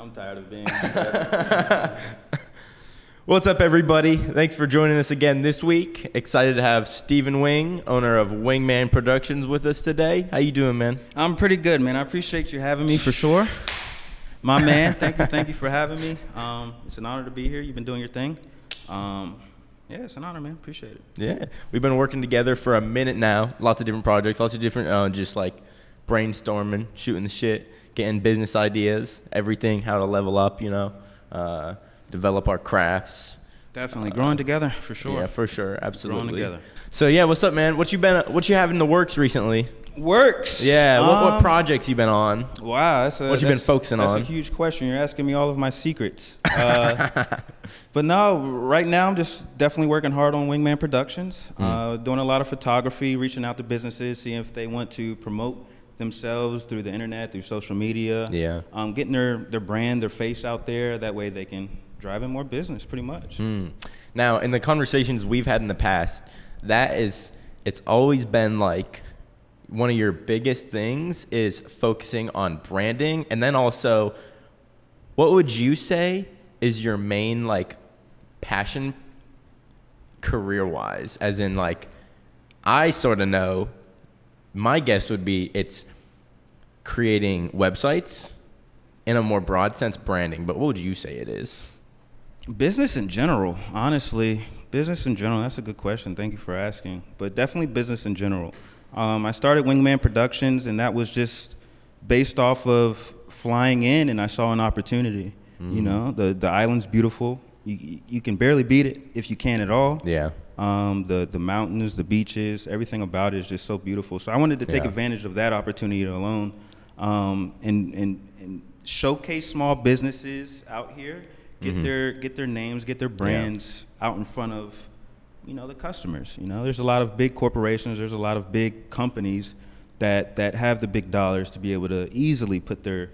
I'm tired of being. What's up, everybody? Thanks for joining us again this week. Excited to have Stephen Wing, owner of WingMan Productions, with us today. How you doing, man? I'm pretty good, man. I appreciate you having me for sure. My man, thank you for having me. It's an honor to be here. You've been doing your thing. Yeah, it's an honor, man. Appreciate it. Yeah, we've been working together for a minute now. Lots of different projects, lots of different, just like brainstorming, shooting the shit, getting business ideas, everything, how to level up, develop our crafts. Definitely growing together for sure. Yeah, for sure, absolutely. Growing together. So yeah, what's up, man? What you have in the works recently? Works. Yeah, what projects you been on? Wow, what you been focusing on? That's a huge question. You're asking me all of my secrets. But no, right now I'm just definitely working hard on WingMan Productions. Doing a lot of photography, reaching out to businesses, seeing if they want to promote themselves through the internet, through social media. Yeah. Getting their brand, their face out there. That way they can drive in more business, pretty much. Now, in the conversations we've had in the past, it's always been like one of your biggest things is focusing on branding. And then also, what would you say is your main like passion career-wise? As in, like, I sort of know, my guess would be it's creating websites, in a more broad sense, branding. But what would you say it is? Business in general, honestly. Business in general, that's a good question. Thank you for asking. But definitely business in general. I started WingMan Productions, and that was just based off of flying in, and I saw an opportunity. You know, the island's beautiful. You can barely beat it if you can at all. Yeah. The mountains, the beaches, everything about it is just so beautiful. So I wanted to take advantage of that opportunity alone, and showcase small businesses out here, get their names, get their brands out in front of, the customers. There's a lot of big corporations, there's a lot of big companies that have the big dollars to be able to easily put their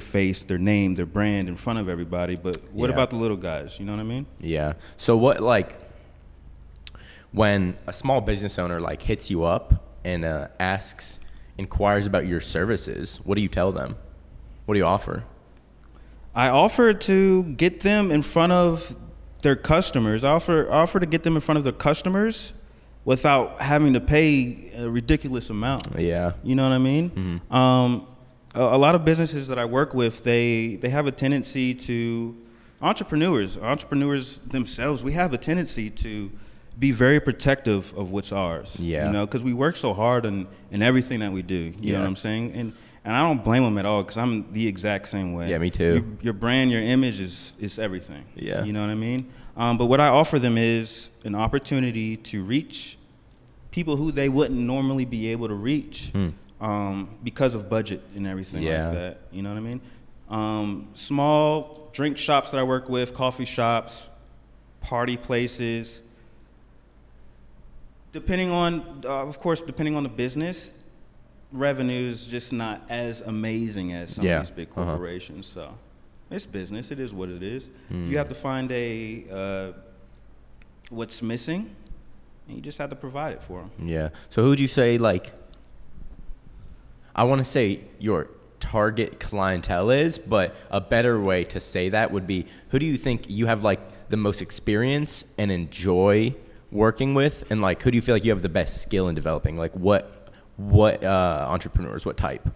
face, their name, their brand in front of everybody. But what about the little guys? You know what I mean? Yeah. So what, like, when a small business owner like hits you up and inquires about your services, what do you tell them? What do you offer? I offer to get them in front of their customers. I offer to get them in front of their customers without having to pay a ridiculous amount. Yeah. You know what I mean? A lot of businesses that I work with, they have a tendency to, entrepreneurs themselves, we have a tendency to be very protective of what's ours. Yeah. Because we work so hard in everything that we do. You know what I'm saying? And I don't blame them at all, because I'm the exact same way. Yeah, me too. Your brand, your image is everything. Yeah. You know what I mean? But what I offer them is an opportunity to reach people who they wouldn't normally be able to reach because of budget and everything like that. You know what I mean? Small drink shops that I work with, coffee shops, party places. Depending on, of course, depending on the business, revenue is just not as amazing as some of these big corporations. So it's business. It is what it is. You have to find what's missing, and you just have to provide it for them. Yeah. So who would you say, like, I want to say your target clientele is, but a better way to say that would be, who do you think you have like the most experience and enjoy working with, and like who do you feel like you have the best skill in developing? Like what entrepreneurs, what type?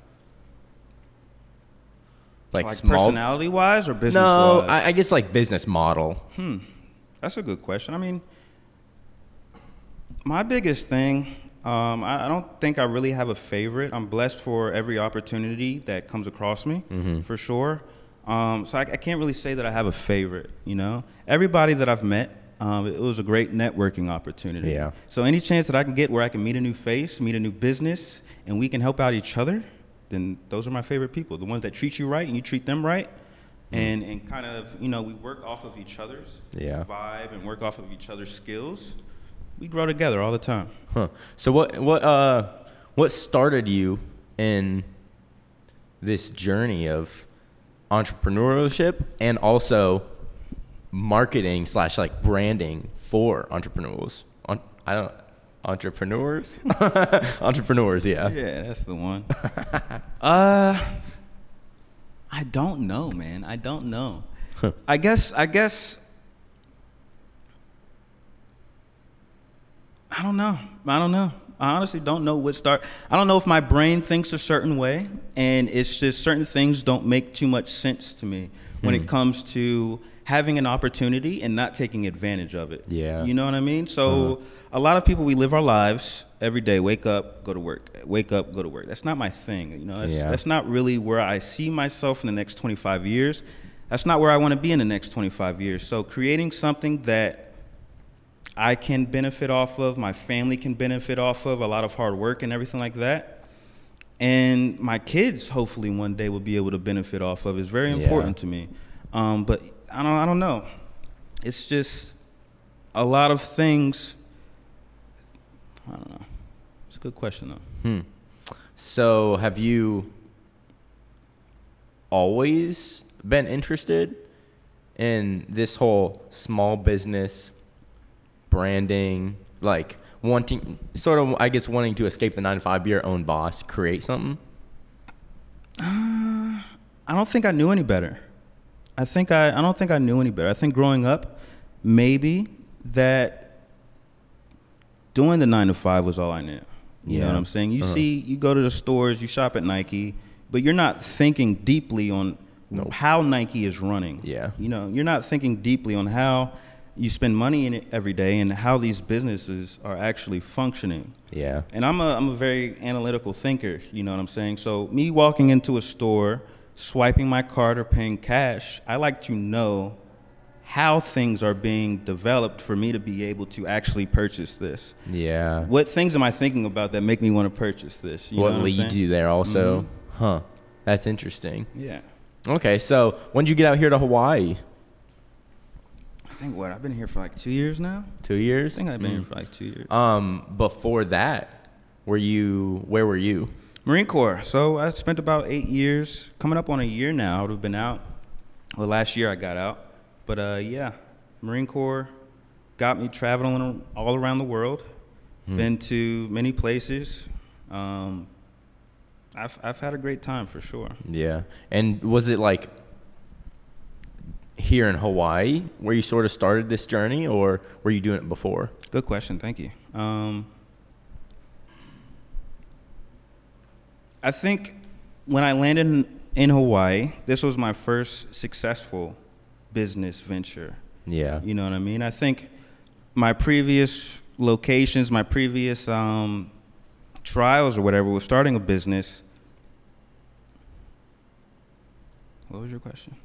Like small, personality wise or business no, wise? I guess like business model. That's a good question. I mean, my biggest thing, I don't think I really have a favorite. I'm blessed for every opportunity that comes across me, for sure. So I can't really say that I have a favorite, Everybody that I've met, it was a great networking opportunity. Yeah. So any chance that I can get where I can meet a new face, meet a new business, and we can help out each other, then those are my favorite people. The ones that treat you right and you treat them right, and kind of, we work off of each other's vibe and work off of each other's skills. We grow together all the time. So what started you in this journey of entrepreneurship and also marketing / like branding for entrepreneurs? Entrepreneurs? Entrepreneurs, yeah. Yeah, that's the one. I don't know, man. I don't know. I guess I don't know. I honestly don't know what start. I don't know if my brain thinks a certain way, and it's just certain things don't make too much sense to me when it comes to having an opportunity and not taking advantage of it. Yeah. You know what I mean? So a lot of people, we live our lives every day, wake up, go to work, wake up, go to work. That's not my thing. You know, that's not really where I see myself in the next 25 years. That's not where I want to be in the next 25 years. So creating something that I can benefit off of, my family can benefit off of, a lot of hard work and everything like that, and my kids hopefully one day will be able to benefit off of, is very important to me. But I don't know. It's just a lot of things. I don't know. It's a good question though. So have you always been interested in this whole small business branding, like wanting to escape the 9-to-5, be your own boss, create something? I don't think I knew any better. I don't think I knew any better. I think growing up, maybe that doing the 9-to-5 was all I knew. You know what I'm saying? You go to the stores, you shop at Nike, but you're not thinking deeply on how Nike is running. Yeah. You know, you're not thinking deeply on how you spend money in it every day and how these businesses are actually functioning. Yeah. And I'm a very analytical thinker, you know what I'm saying? So me walking into a store, swiping my card or paying cash, I like to know how things are being developed for me to be able to actually purchase this. Yeah. What things am I thinking about that make me want to purchase this? You know what leads you there also? Huh. That's interesting. Yeah. Okay, so when did you get out here to Hawaii? I think I've been here for like 2 years now. 2 years? I think I've been here for like 2 years. Before that, where were you? Marine Corps. So I spent about 8 years, coming up on a year now. I would have been out. Well, last year I got out. But yeah, Marine Corps got me traveling all around the world. Been to many places. I've had a great time for sure. Yeah. And was it like here in Hawaii where you sort of started this journey, or were you doing it before? Good question. Thank you. I think when I landed in Hawaii, this was my first successful business venture. Yeah. You know what I mean? I think my previous locations, my previous trials or whatever with starting a business. What was your question?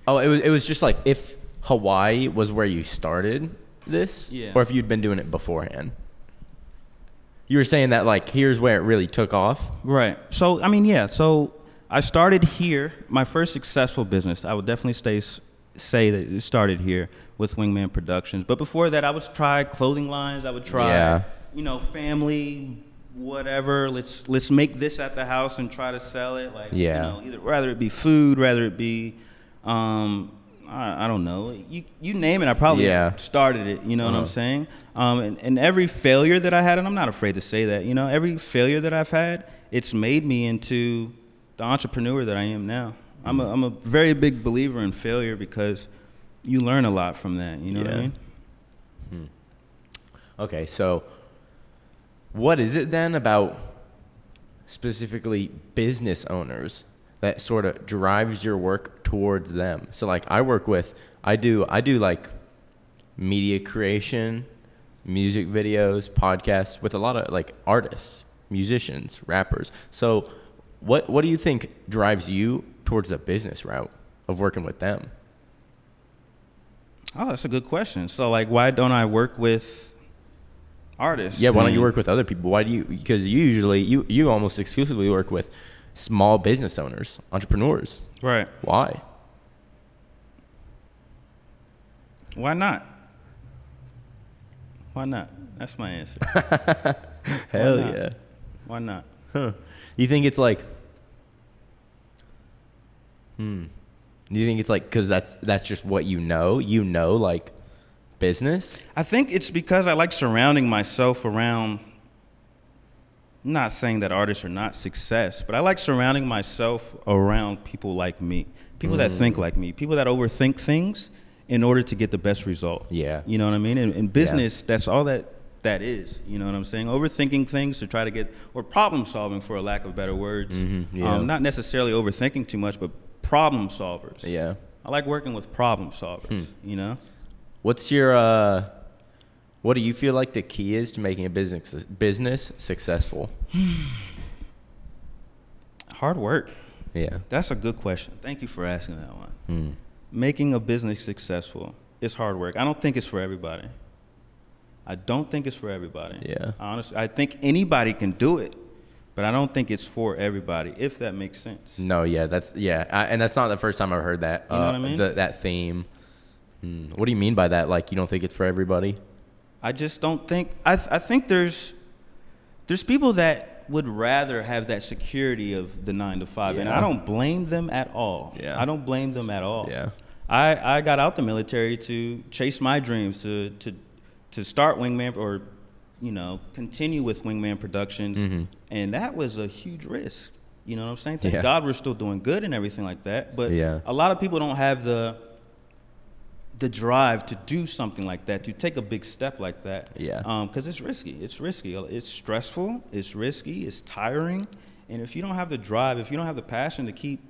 Oh, it was just like if Hawaii was where you started this, or if you'd been doing it beforehand. You were saying that like here's where it really took off. Right. So I mean, yeah. So I started here. My first successful business, I would definitely say that it started here with WingMan Productions. But before that, I would try clothing lines. I would try, family, whatever. Let's make this at the house and try to sell it. Like, rather it be food, rather it be, I don't know. You name it. I probably started it. You know what I'm saying? And every failure that I had, and I'm not afraid to say that. You know, every failure that I've had, it's made me into the entrepreneur that I am now. I'm a very big believer in failure because you learn a lot from that. You know what I mean? Okay, so what is it then about specifically business owners that sort of drives your work towards them? So like I do like media creation, music videos, podcasts with a lot of like artists, musicians, rappers. So what do you think drives you towards the business route of working with them? Oh, that's a good question. So like, why don't I work with artists? Yeah, why don't you work with other people? Why do you? Because usually you almost exclusively work with small business owners, entrepreneurs. Right. Why? Why not? Why not? That's my answer. Hell yeah. Why not? Huh. You think it's like, do you think it's like, because that's just what you know, like business? I think it's because I like surrounding myself around not saying that artists are not success, but I like surrounding myself around people like me, people that think like me, people that overthink things in order to get the best result. Yeah. You know what I mean? In business, that's all that is. You know what I'm saying? Overthinking things to try to get, or problem solving for a lack of better words. Not necessarily overthinking too much, but problem solvers. Yeah. I like working with problem solvers, you know? What's your, what do you feel like the key is to making a business successful? Hard work. Yeah. That's a good question. Thank you for asking that one. Making a business successful is hard work. I don't think it's for everybody. I don't think it's for everybody. Yeah. Honestly, I think anybody can do it, but I don't think it's for everybody, if that makes sense. No, yeah, and that's not the first time I've heard that. You know what I mean? That theme. What do you mean by that? Like, you don't think it's for everybody? I just don't think. I think there's people that would rather have that security of the 9 to 5, and I don't blame them at all. Yeah. I don't blame them at all. Yeah. I got out the military to chase my dreams, to start WingMan, or continue with WingMan Productions, and that was a huge risk. You know what I'm saying? Thank God we're still doing good and everything like that. But a lot of people don't have the drive to do something like that, to take a big step like that. Yeah. Because it's risky. It's risky. It's stressful. It's risky. It's tiring. And if you don't have the drive, if you don't have the passion to keep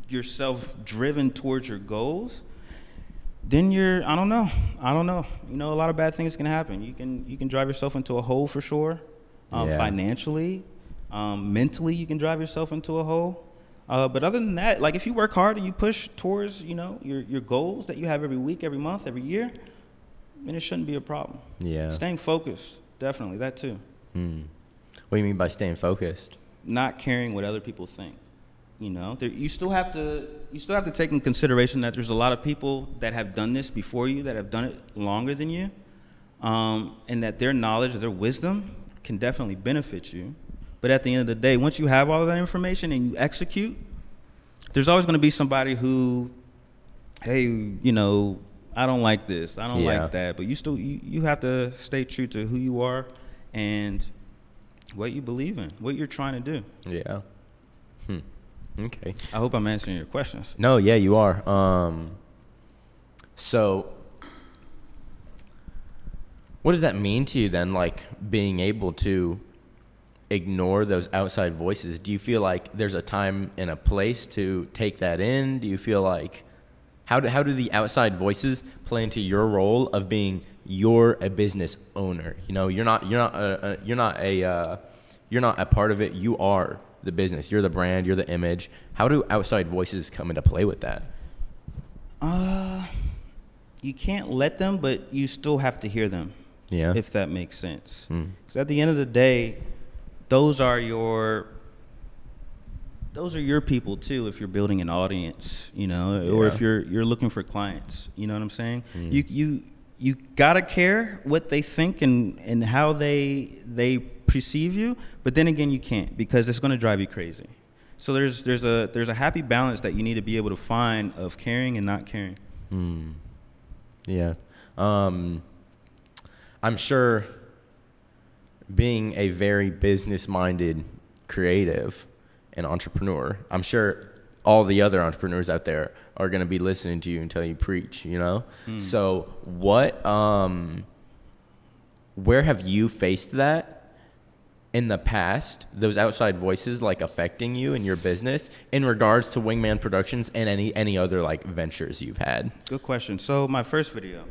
yourself driven towards your goals, then I don't know. A lot of bad things can happen. You can drive yourself into a hole for sure. Financially, mentally, you can drive yourself into a hole. But other than that, like, if you work hard and you push towards, your goals that you have every week, every month, every year, then it shouldn't be a problem. Yeah. Staying focused, definitely, that too. What do you mean by staying focused? Not caring what other people think. You still have to take in consideration that there's a lot of people that have done this before you, that have done it longer than you, and that their knowledge, their wisdom can definitely benefit you. But at the end of the day, once you have all of that information and you execute, there's always going to be somebody who, hey, I don't like this, I don't like that. But you have to stay true to who you are and what you believe in, what you're trying to do. Yeah. Okay. I hope I'm answering your questions. No, yeah, you are. So what does that mean to you then, like, being able to ignore those outside voices? Do you feel like there's a time and a place to take that in? Do you feel like, how do the outside voices play into your role of being you're a business owner? You're not a part of it. You are the business. You're the brand. You're the image. How do outside voices come into play with that? You can't let them, but you still have to hear them. Yeah. If that makes sense. Because at the end of the day, those are your people too. If you're building an audience, or if you're looking for clients, you know what I'm saying? You gotta care what they think and how they perceive you, but then again, you can't, because it's gonna drive you crazy. So there's a happy balance that you need to be able to find of caring and not caring. Yeah. I'm sure, being a very business-minded creative and entrepreneur, I'm sure all the other entrepreneurs out there are going to be listening to you until you preach, So where have you faced that in the past, those outside voices, like, affecting you in your business in regards to WingMan Productions and any other, like, ventures you've had? Good question. So my first video,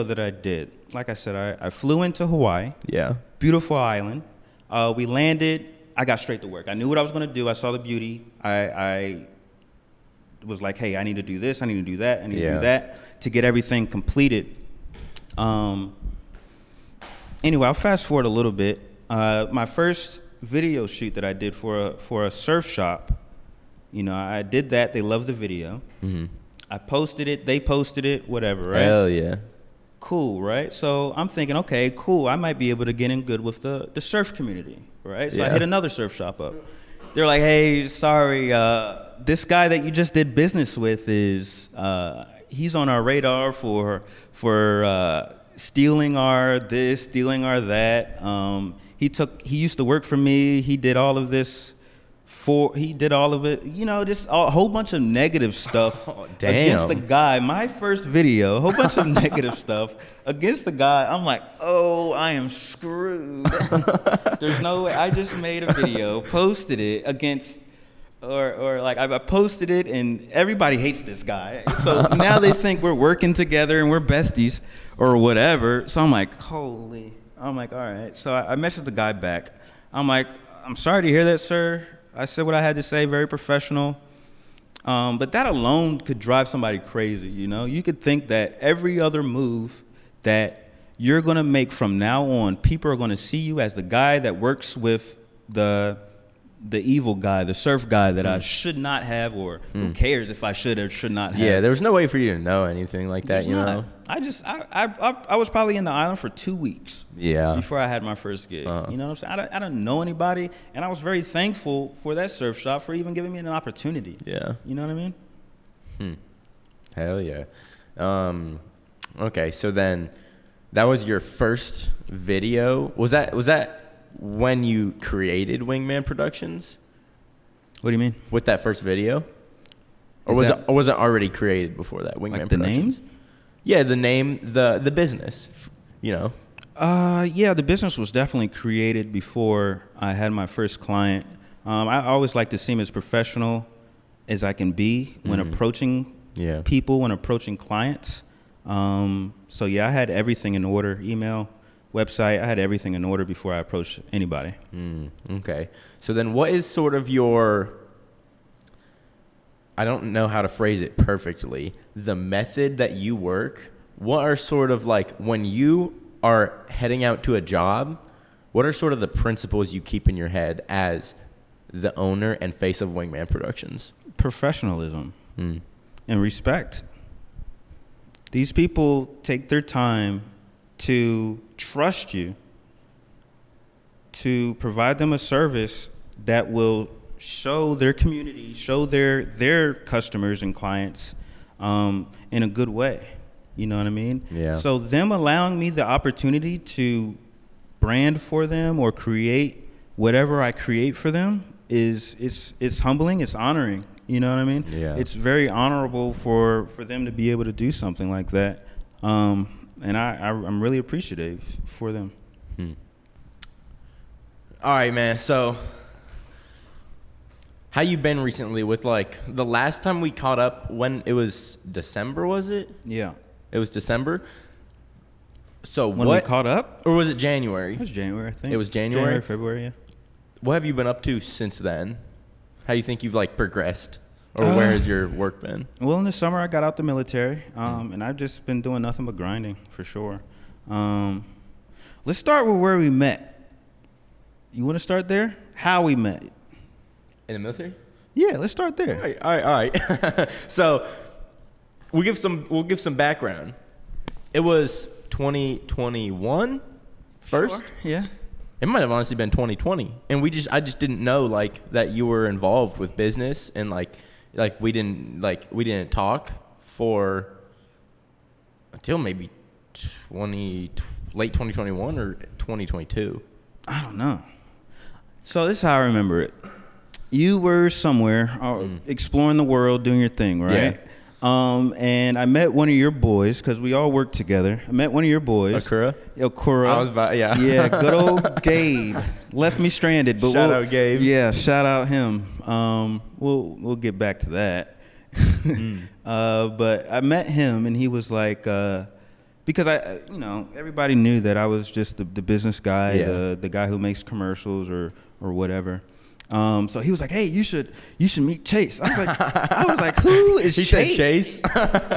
that I did, like I said, I flew into Hawaii. Yeah. Beautiful island. We landed. I got straight to work. I knew what I was going to do. I saw the beauty. I was like, hey, I need to do this. I need to do that. I need to do that to get everything completed. Anyway, I'll fast forward a little bit. My first video shoot that I did for a surf shop, I did that. They loved the video. I posted it, they posted it, whatever, right? Hell yeah. Cool, right? So I'm thinking, okay, cool, I might be able to get in good with the surf community, right? So I hit another surf shop up. They're like, hey, sorry, this guy that you just did business with is, he's on our radar for stealing our this, stealing our that. He used to work for me. He did all of this. He did all of it, you know, just a whole bunch of negative stuff against the guy. My first video, a whole bunch of negative stuff against the guy. I'm like, oh, I am screwed. There's no way. I just made a video, posted it against, or like I posted it, and everybody hates this guy. So now they think we're working together and we're besties or whatever. So I'm like, all right. So I messaged the guy back. I'm like, I'm sorry to hear that, sir. I said what I had to say, very professional. But that alone could drive somebody crazy, you know? You could think that every other move that you're going to make from now on, people are going to see you as the guy that works with the evil guy, the surf guy that I should not have, or who cares if I should or should not have. Yeah, there was no way for you to know anything like that, you know? I was probably in the island for 2 weeks. Yeah. Before I had my first gig. You know what I'm saying? I don't know anybody, and I was very thankful for that surf shop for even giving me an opportunity. Yeah. You know what I mean? Hell yeah. Okay, so then that was your first video. Was that when you created WingMan Productions? What do you mean? With that first video? Or was it already created before that, WingMan like Productions? The names? Yeah, the name, the business, you know. Yeah, the business was definitely created before I had my first client. I always like to seem as professional as I can be when approaching people, when approaching clients. So yeah, I had everything in order, email, website, I had everything in order before I approached anybody. Okay. So then what is sort of your, I don't know how to phrase it perfectly, the method that you work? What are sort of like, when you are heading out to a job, what are sort of the principles you keep in your head as the owner and face of WingMan Productions? Professionalism and respect. These people take their time to trust you, to provide them a service that will show their community, show their customers and clients in a good way. You know what I mean? Yeah. So them allowing me the opportunity to brand for them or create whatever I create for them it's humbling, it's honoring. You know what I mean? Yeah. It's very honorable for them to be able to do something like that. And I'm really appreciative for them. All right, man. So how you been recently with, like, the last time we caught up, when it was December, was it? Yeah. It was December. So when we caught up? Or was it January? It was January, I think. It was January? February, yeah. What have you been up to since then? How do you think you've, like, progressed? Or where has your work been? Well, in the summer, I got out the military, and I've just been doing nothing but grinding, for sure. Let's start with where we met. You want to start there? How we met? In the military? Yeah, let's start there. All right. So we'll give some background. It was 2021 first. Sure. Yeah. It might have honestly been 2020, and I just didn't know, like, that you were involved with business, and like we didn't talk for until maybe late 2021 or 2022. I don't know. So this is how I remember it. You were somewhere exploring the world, doing your thing, right? Yeah. And I met one of your boys, because we all worked together. I met one of your boys. Akura? Akura. I was about, yeah. Yeah, good old Gabe. Left me stranded. But shout out Gabe. Yeah, shout out him. We'll get back to that. But I met him, and he was like, because everybody knew that I was just the business guy, the guy who makes commercials or whatever. So he was like, "Hey, you should meet Chase." I was like, "Who is Chase?" He said Chase?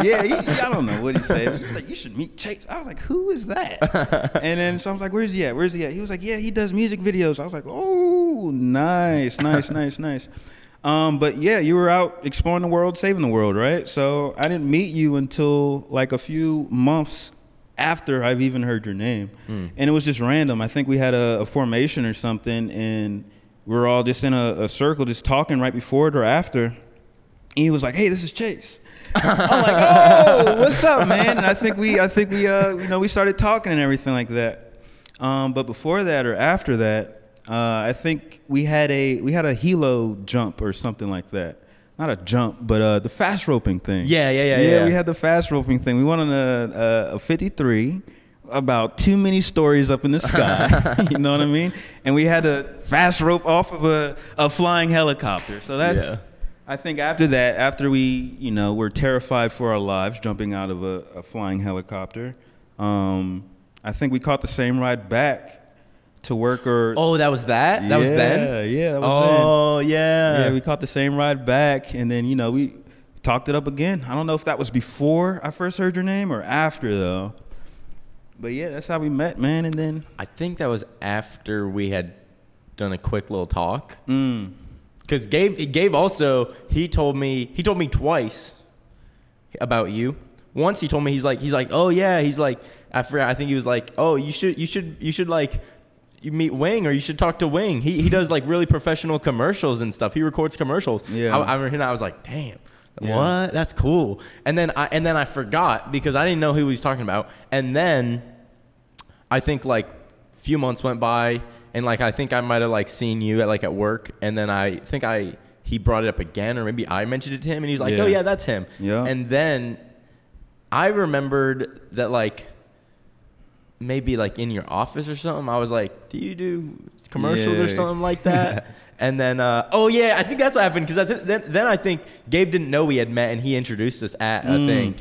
Yeah, I don't know what he said. He was like, "You should meet Chase." I was like, "Who is that?" And then so I was like, "Where's he at? Where's he at?" He was like, "Yeah, he does music videos." I was like, "Oh, nice." But yeah, you were out exploring the world, saving the world, right? So I didn't meet you until like a few months after I've even heard your name. And it was just random. I think we had a formation or something, and we were all just in a circle, just talking right before it or after. And he was like, "Hey, this is Chase." I'm like, "Oh, what's up, man?" And I think we we started talking and everything like that. But before that or after that, I think we had a helo jump or something like that. Not a jump, but the fast roping thing. Yeah. We had the fast roping thing. We went on a 53, about too many stories up in the sky. You know what I mean? And we had to fast rope off of a flying helicopter. So that's, I think after that, after we, were terrified for our lives jumping out of a flying helicopter, I think we caught the same ride back to work or that was that? That was then? Yeah, that was then. Oh, yeah. Yeah, we caught the same ride back, and then, we talked it up again. I don't know if that was before I first heard your name or after, though. But, yeah, that's how we met, man, and then... I think that was after we had done a quick little talk. Because Gabe also, he told me twice about you. Once he told me, he's like, oh, yeah, he's like, I forgot, I think he was like, oh, you should like... You meet Wing, or you should talk to Wing. He does like really professional commercials and stuff. He records commercials. Yeah, I remember him. I was like, damn, what? That's cool. And then I forgot because I didn't know who he was talking about. And then I think like a few months went by, and like I think I might have like seen you at work, and then I think he brought it up again, or maybe I mentioned it to him, and he's like, oh yeah, that's him. Yeah. And then I remembered that like, maybe like in your office or something, I was like, do you do commercials or something like that? And then, I think that's what happened, because then I think Gabe didn't know we had met, and he introduced us at a thing.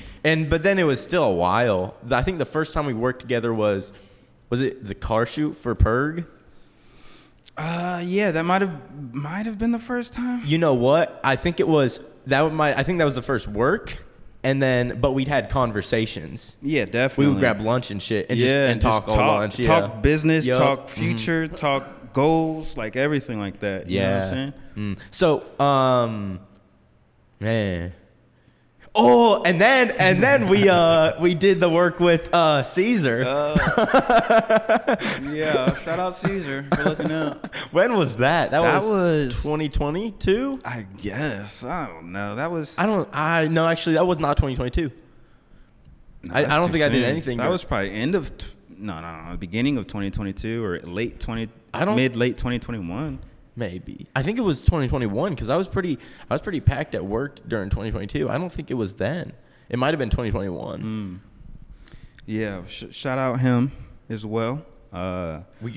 But then it was still a while. I think the first time we worked together was it the car shoot for Perg? Yeah, that might have been the first time. You know what? I think it was I think that was the first work. And then, but we'd had conversations. Yeah, definitely. We would grab lunch and shit, and talk all lunch. Talk business, talk future, talk goals, like everything like that. You know what I'm saying? So, man. Oh, and then we did the work with Chaesar. Yeah, shout out Chaesar for looking out. When was that? That was 2022? I guess. I don't know. That was no, actually that was not 2022. No, I don't think I did anything. That was probably beginning of 2022 or late 2021. Maybe. I think it was 2021, because I was pretty packed at work during 2022. I don't think it was then. It might have been 2021. Yeah, shout out him as well. We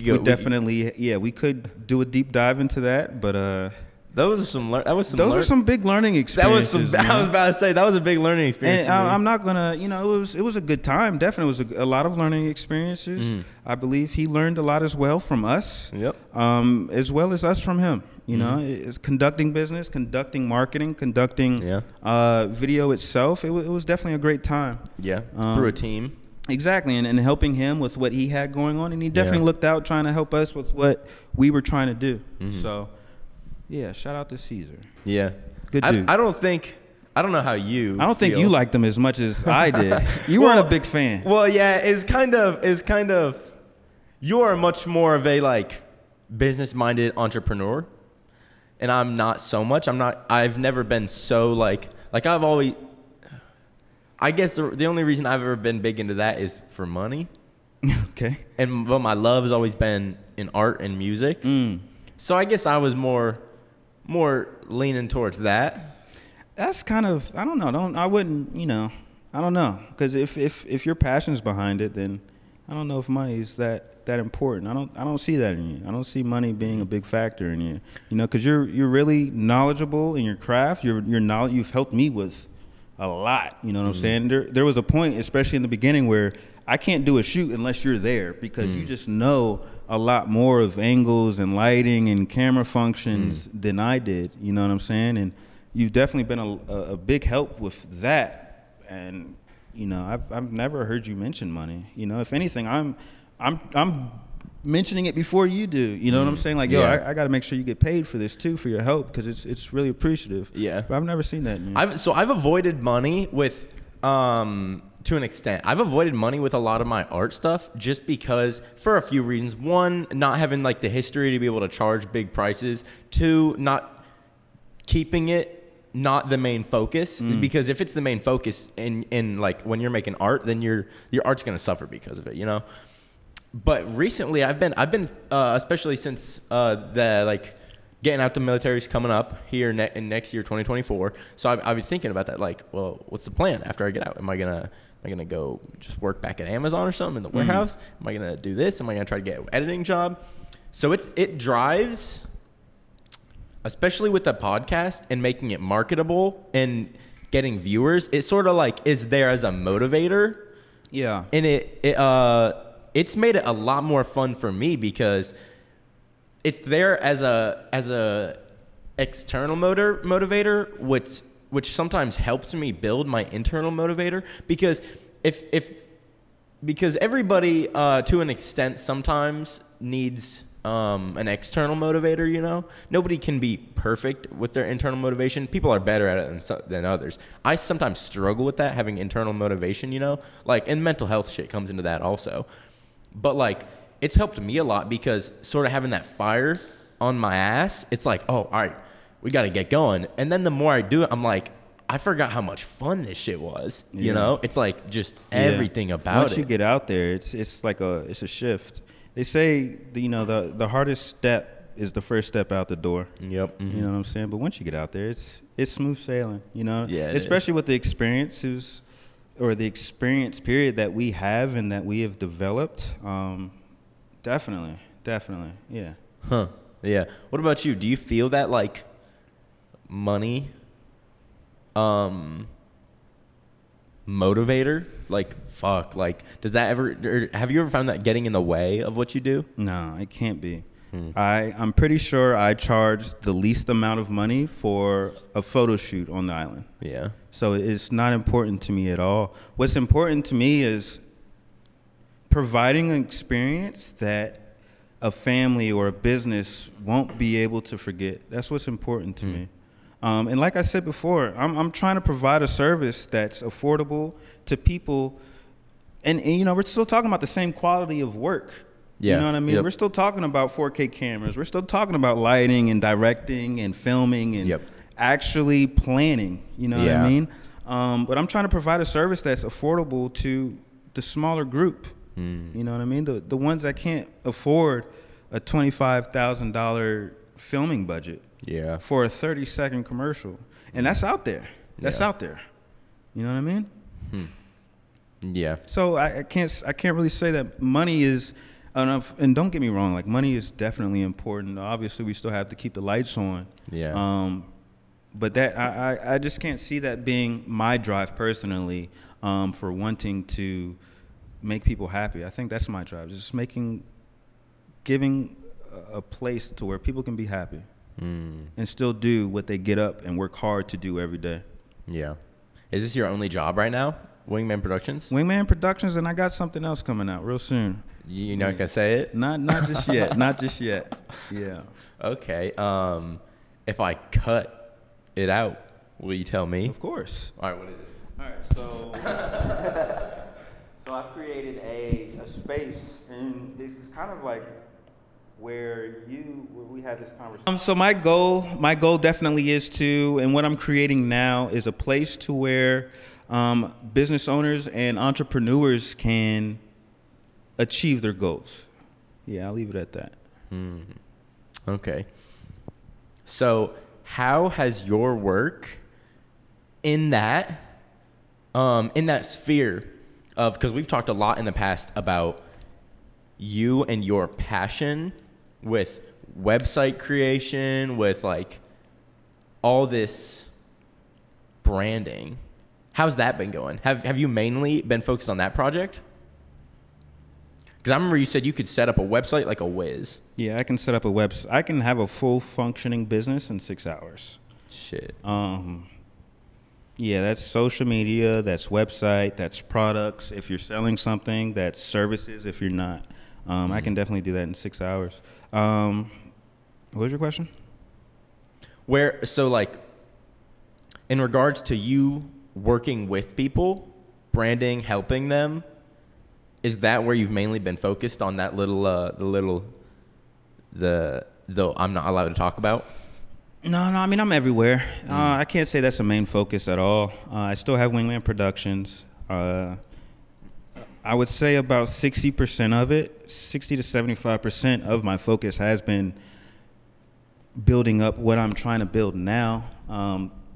could do a deep dive into that, but those were some big learning experiences. I was about to say that was a big learning experience. And I'm not gonna, it was a good time. Definitely, it was a lot of learning experiences. I believe he learned a lot as well from us. Yep. As well as us from him. It's conducting business, conducting marketing, conducting video itself. It was definitely a great time. Yeah. Through a team. Exactly, and helping him with what he had going on, and he definitely looked out trying to help us with what we were trying to do. So. Yeah, shout out to Chaesar. Yeah. Good dude. I don't know how you I don't think you liked him as much as I did. You weren't a big fan. Well, yeah, it's kind of you are much more of a like business-minded entrepreneur, and I'm not so much. I've never been so like I've always, I guess the only reason I've ever been big into that is for money. Okay. But my love has always been in art and music. So I guess I was more leaning towards that. That's kind of, I don't know. I don't know. Because if your passion's behind it, then I don't know if money is that important. I don't see that in you. I don't see money being a big factor in you. Because you're really knowledgeable in your craft. You've helped me with a lot. You know what I'm saying? There was a point, especially in the beginning, where I can't do a shoot unless you're there, because you just know a lot more of angles and lighting and camera functions than I did. You know what I'm saying? And you've definitely been a big help with that. And I've never heard you mention money. If anything, I'm mentioning it before you do. You know what I'm saying? Like, yo, I got to make sure you get paid for this too, for your help, because it's really appreciative. Yeah. But I've never seen that in you. I've avoided money with to an extent. I've avoided money with a lot of my art stuff just because, for a few reasons. One, not having like the history to be able to charge big prices. Two, not keeping it not the main focus, because if it's the main focus in like when you're making art, then your art's gonna suffer because of it, you know. But recently, I've been especially since the like getting out the military is coming up here in next year, 2024. So I've been thinking about that, like, well, what's the plan after I get out? Am I gonna go just work back at Amazon or something in the warehouse? Am I gonna do this? Am I gonna try to get an editing job? So it drives, especially with the podcast and making it marketable and getting viewers. It sort of like is there as a motivator. Yeah. And it's made it a lot more fun for me because it's there as a external motivator, which sometimes helps me build my internal motivator, because because everybody to an extent sometimes needs an external motivator, you know. Nobody can be perfect with their internal motivation. People are better at it than others. I sometimes struggle with that, having internal motivation, you know, like, and mental health shit comes into that also. But like, it's helped me a lot because sort of having that fire on my ass, it's like, oh, all right, we got to get going. And then the more I do it, I'm like, I forgot how much fun this shit was. You know, it's like just everything about it. Once you get out there, it's like it's a shift. They say, the hardest step is the first step out the door. Yep. You know what I'm saying? But once you get out there, it's smooth sailing, you know? Yeah, especially with the experiences or the experience period that we have and that we have developed. Definitely. Yeah. Huh. Yeah. What about you? Do you feel that like money motivator? Like, fuck, like, does that ever, have you ever found that getting in the way of what you do? No, it can't be. I'm pretty sure I charged the least amount of money for a photo shoot on the island. Yeah. So it's not important to me at all. What's important to me is providing an experience that a family or a business won't be able to forget. That's what's important to me. And like I said before, I'm trying to provide a service that's affordable to people. And you know, we're still talking about the same quality of work. Yeah. You know what I mean? Yep. We're still talking about 4K cameras. We're still talking about lighting and directing and filming and actually planning. You know what I mean? But I'm trying to provide a service that's affordable to the smaller group. You know what I mean? The ones that can't afford a $25,000 filming budget for a 30-second commercial. And that's out there. That's out there. You know what I mean? Yeah. So I can't really say that money is enough. And don't get me wrong, like, money is definitely important. Obviously, we still have to keep the lights on. Yeah. But that I just can't see that being my drive personally, for wanting to make people happy. I think that's my drive, just giving a place to where people can be happy and still do what they get up and work hard to do every day. Yeah. Is this your only job right now, WingMan Productions? WingMan Productions, and I got something else coming out real soon. You're not gonna say it? Not just yet. Not just yet. Yeah. Okay. If I cut it out, will you tell me? Of course. All right. What is it? All right. So I've created a space, and this is kind of like where we had this conversation. So my goal definitely is and what I'm creating now is a place to where business owners and entrepreneurs can achieve their goals. Yeah, I'll leave it at that. Okay. So how has your work in that sphere of, because we've talked a lot in the past about you and your passion with website creation, with like all this branding. How's that been going? Have you mainly been focused on that project? Because I remember you said you could set up a website like a whiz. Yeah, I can set up a website. I can have a full functioning business in 6 hours. Shit. Yeah, that's social media, that's website, that's products. If you're selling something, that's services. If you're not, I can definitely do that in 6 hours. What was your question? So like, in regards to you working with people, branding, helping them, is that where you've mainly been focused on that though I'm not allowed to talk about? No, I mean, I'm everywhere. I can't say that's a main focus at all. I still have WingMan Productions. I would say about 60% of it, 60 to 75% of my focus has been building up what I'm trying to build now.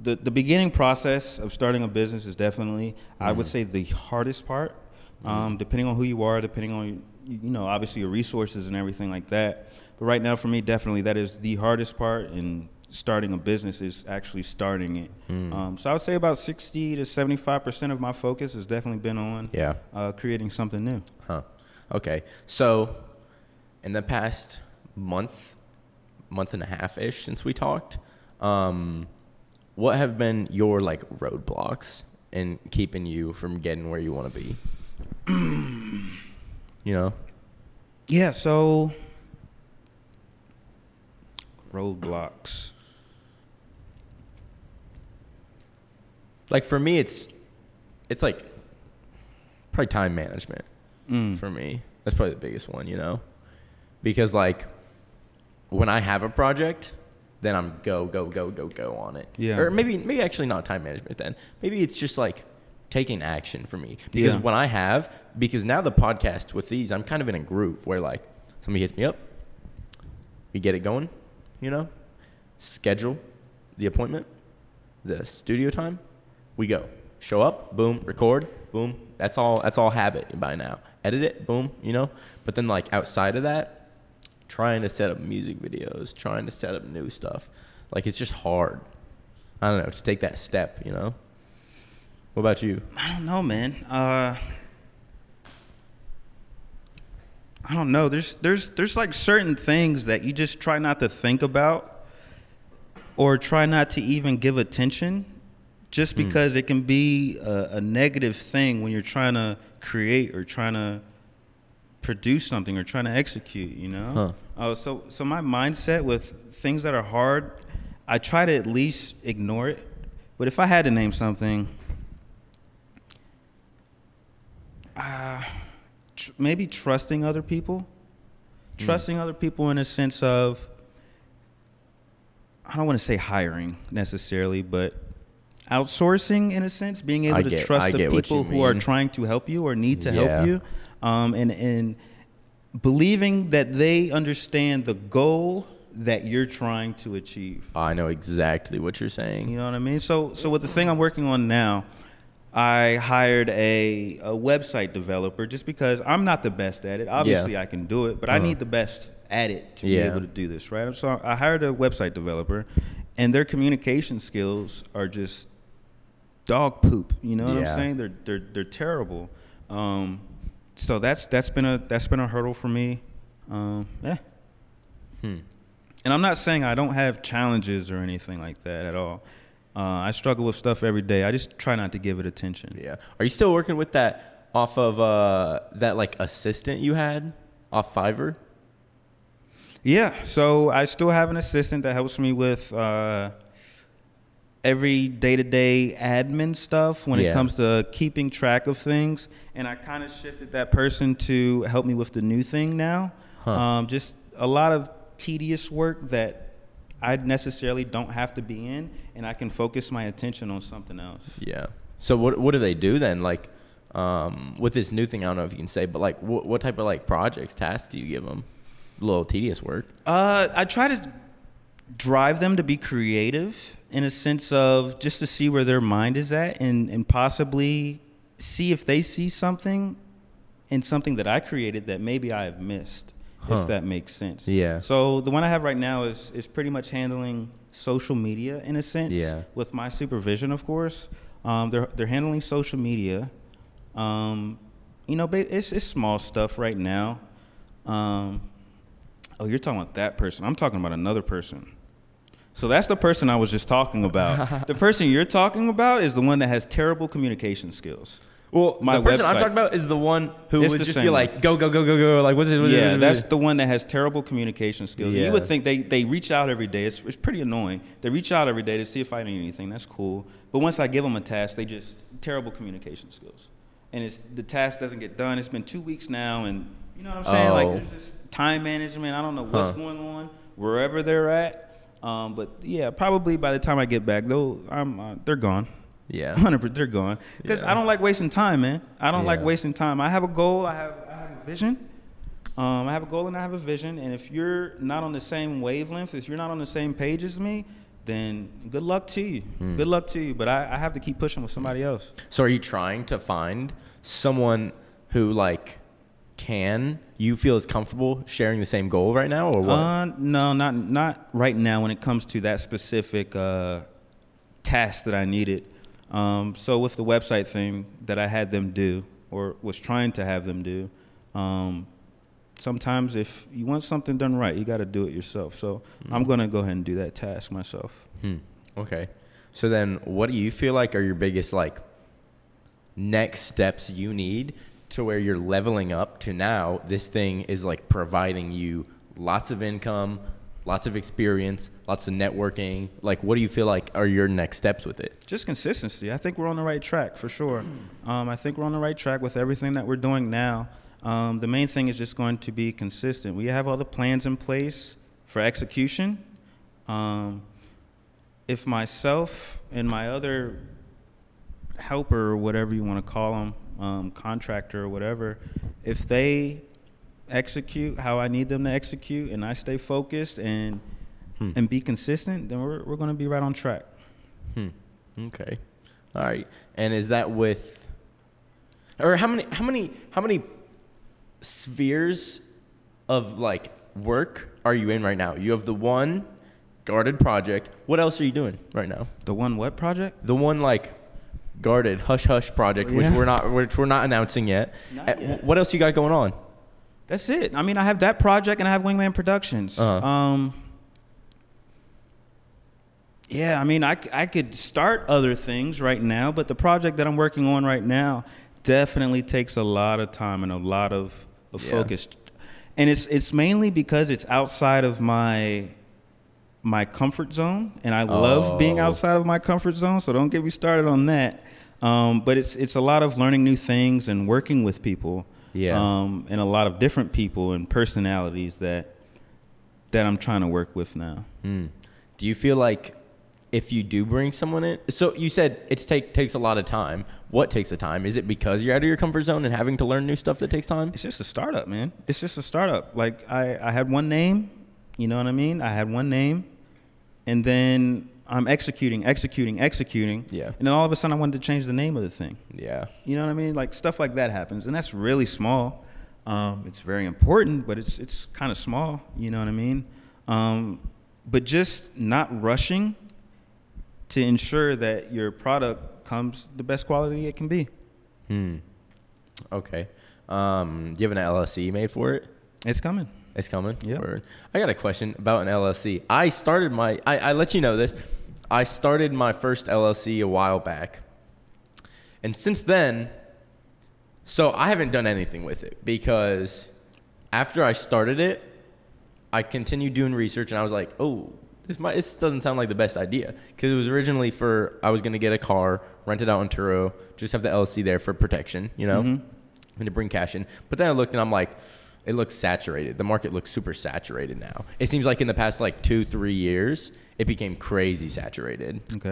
The beginning process of starting a business is definitely, I would say, the hardest part, depending on who you are, depending on, obviously your resources and everything like that. But right now, for me, definitely that is the hardest part, and starting a business is actually starting it. So I would say about 60 to 75% of my focus has definitely been on creating something new. Okay. So in the past month and a half-ish since we talked, what have been your like roadblocks in keeping you from getting where you want to be? Yeah, so roadblocks. Like for me, it's like probably time management. For me, that's probably the biggest one, because like when I have a project, then I'm go on it. Yeah. Or maybe actually not time management then. Maybe it's just like taking action for me. Because because now the podcast with these, I'm kind of in a groove where like somebody hits me up, we get it going, schedule the appointment, the studio time, we go. Show up, boom, record, boom. That's all habit by now. Edit it, boom, But then like outside of that, trying to set up music videos, trying to set up new stuff. Like it's just hard. I don't know, to take that step, What about you? I don't know, man. I don't know. There's like certain things that you just try not to think about or try not to even give attention, just because it can be a negative thing when you're trying to create or trying to produce something or trying to execute, So my mindset with things that are hard, I try to at least ignore it. But if I had to name something, maybe trusting other people. Trusting other people in a sense of, I don't want to say hiring necessarily, but outsourcing in a sense, being able to trust the people who are trying to help you or need to help you, and believing that they understand the goal that you're trying to achieve. I know exactly what you're saying. You know what I mean? So with the thing I'm working on now, I hired a website developer just because I'm not the best at it. Obviously, I can do it, but I need the best at it to be able to do this, right? So I hired a website developer, and their communication skills are just dog poop. You know what I'm saying? They're terrible. So that's been a hurdle for me. And I'm not saying I don't have challenges or anything like that at all. I struggle with stuff every day. I just try not to give it attention. Yeah. Are you still working with that off of that like assistant you had off Fiverr? Yeah. So I still have an assistant that helps me with every day-to-day admin stuff when it comes to keeping track of things. And I kind of shifted that person to help me with the new thing now. Just a lot of tedious work that I necessarily don't have to be in, and I can focus my attention on something else. Yeah. So what do they do then? Like with this new thing, I don't know if you can say, but like what type of like projects, tasks do you give them? A little tedious work. I try to drive them to be creative in a sense of just to see where their mind is at, and possibly see if they see something in something that I created that maybe I have missed. If that makes sense. Yeah. So the one I have right now is pretty much handling social media in a sense. With my supervision, of course. They're handling social media. It's small stuff right now. Oh, you're talking about that person. I'm talking about another person. So that's the person I was just talking about. The person you're talking about is the one that has terrible communication skills. Well, the person I'm talking about is the one who would just be like, go. Like, what's it? That's the one that has terrible communication skills. Yeah. You would think they reach out every day. It's pretty annoying. They reach out every day to see if I need anything. That's cool. But once I give them a task, they just terrible communication skills. And the task doesn't get done. It's been 2 weeks now, and you know what I'm saying? Like, there's just time management. I don't know what's going on wherever they're at. But yeah, probably by the time I get back, though, they're gone. Yeah. 100%, they're gone. Because I don't like wasting time, man. I don't like Yeah. wasting time. I have a goal. I have a vision. I have a goal and I have a vision. And if you're not on the same wavelength, if you're not on the same page as me, then good luck to you. Good luck to you. But I have to keep pushing with somebody else. So are you trying to find someone who like you feel is comfortable sharing the same goal right now, or what? No, not right now when it comes to that specific task that I needed. So with the website thing that I had them do, or was trying to have them do, sometimes if you want something done right, you got to do it yourself. So I'm going to go ahead and do that task myself. Okay. So then what do you feel like are your biggest like next steps you need to where you're leveling up to now this thing is like providing you lots of income, lots of experience, lots of networking? Like, what do you feel like are your next steps with it? Just consistency. I think we're on the right track for sure. I think we're on the right track with everything that we're doing now. The main thing is just going to be consistent. We have all the plans in place for execution. If myself and my other helper, or whatever you want to call them, contractor or whatever, if they execute how I need them to execute and I stay focused and be consistent, then we're going to be right on track. Okay. All right. And is that with, or how many spheres of like work are you in right now? You have the one guarded project. What else are you doing right now? The one what project? The one like guarded hush hush project, which we're not announcing yet. Not yet. What else you got going on? That's it. I mean, I have that project and I have WingMan Productions. Yeah, I mean, I could start other things right now, but the project that I'm working on right now definitely takes a lot of time and a lot of focus. And it's mainly because it's outside of my comfort zone, and I love being outside of my comfort zone, so don't get me started on that. But it's a lot of learning new things and working with people. And a lot of different people and personalities that I'm trying to work with now. Do you feel like if you do bring someone in, so you said it takes a lot of time. What takes the time? Is it because you're out of your comfort zone and having to learn new stuff that takes time? It's just a startup, man. It's just a startup. Like I had one name, you know what I mean? I had one name, and then I'm executing. Yeah. And then all of a sudden I wanted to change the name of the thing. Yeah. You know what I mean? Like stuff like that happens, and that's really small. It's very important, but it's kind of small. You know what I mean? But just not rushing to ensure that your product comes the best quality it can be. Okay. Do you have an LLC made for it? It's coming. It's coming? Yeah. I got a question about an LLC. I let you know this. I started my first LLC a while back. And since then, so I haven't done anything with it because after I started it, I continued doing research and I was like, oh, this doesn't sound like the best idea. Because it was originally I was going to get a car, rent it out in Turo, just have the LLC there for protection, you know, and to bring cash in. But then I looked and I'm like, it looks saturated. The market looks super saturated now. It seems like in the past like 2-3 years, it became crazy saturated. Okay.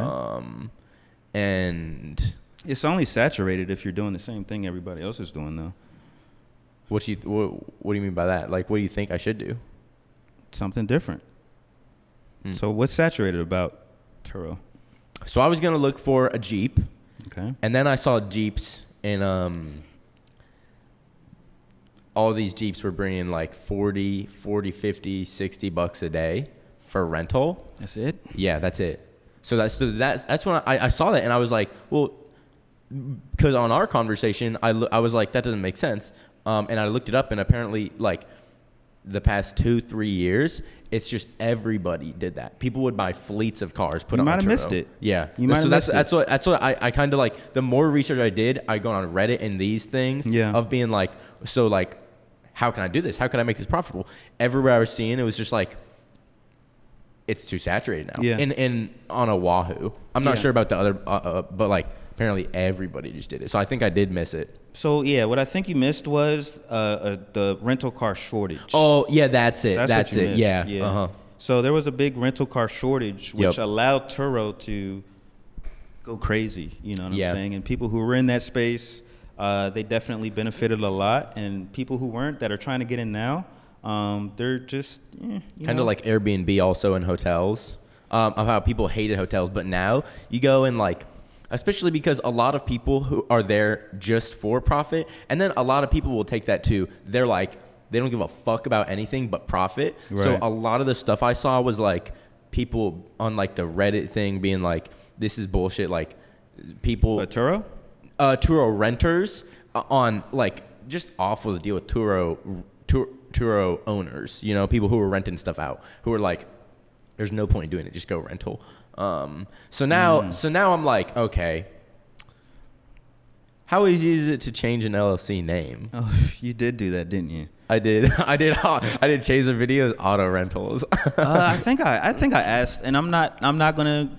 And it's only saturated if you're doing the same thing everybody else is doing, though. What do you mean by that? Like, what do you think I should do? Something different. So what's saturated about Turo? So I was going to look for a Jeep. Okay. And then I saw Jeeps and all these Jeeps were bringing like 40, 50, $60 a day for rental. That's it? Yeah, that's it. So that's when I saw that and I was like, well, because on our conversation, I was like, that doesn't make sense. And I looked it up and apparently like the past 2-3 years, it's just everybody did that. People would buy fleets of cars, put you on might have Turo. missed it. Yeah. You might have missed it. That's what I kind of like, the more research I did, I go on Reddit and these things of being like, so like, how can I do this? How can I make this profitable? Everywhere I was seeing, it was just like, it's too saturated now. Yeah. And on Oahu, I'm not sure about the other, but like apparently everybody just did it. So I think I did miss it. So yeah, what I think you missed was the rental car shortage. Oh yeah, that's it. That's it. Missed. Yeah. So there was a big rental car shortage, which allowed Turo to go crazy. You know what I'm saying? And people who were in that space, they definitely benefited a lot. And people who weren't, that are trying to get in now, they're just kind of like Airbnb also in hotels. Of how people hated hotels, but now you go and like, especially because a lot of people who are there just for profit, and then a lot of people will take that too. They're like, they don't give a fuck about anything but profit. Right. So a lot of the stuff I saw was like people on like the Reddit thing being like, this is bullshit. Like people. Turo? Turo renters on like just awful to deal with Turo owners, you know, people who are renting stuff out, who are like, there's no point in doing it. Just go rental. So now I'm like, okay, how easy is it to change an LLC name? Oh, you did do that, didn't you? I did. I did Chaesar videos, auto rentals. I think I asked, and I'm not gonna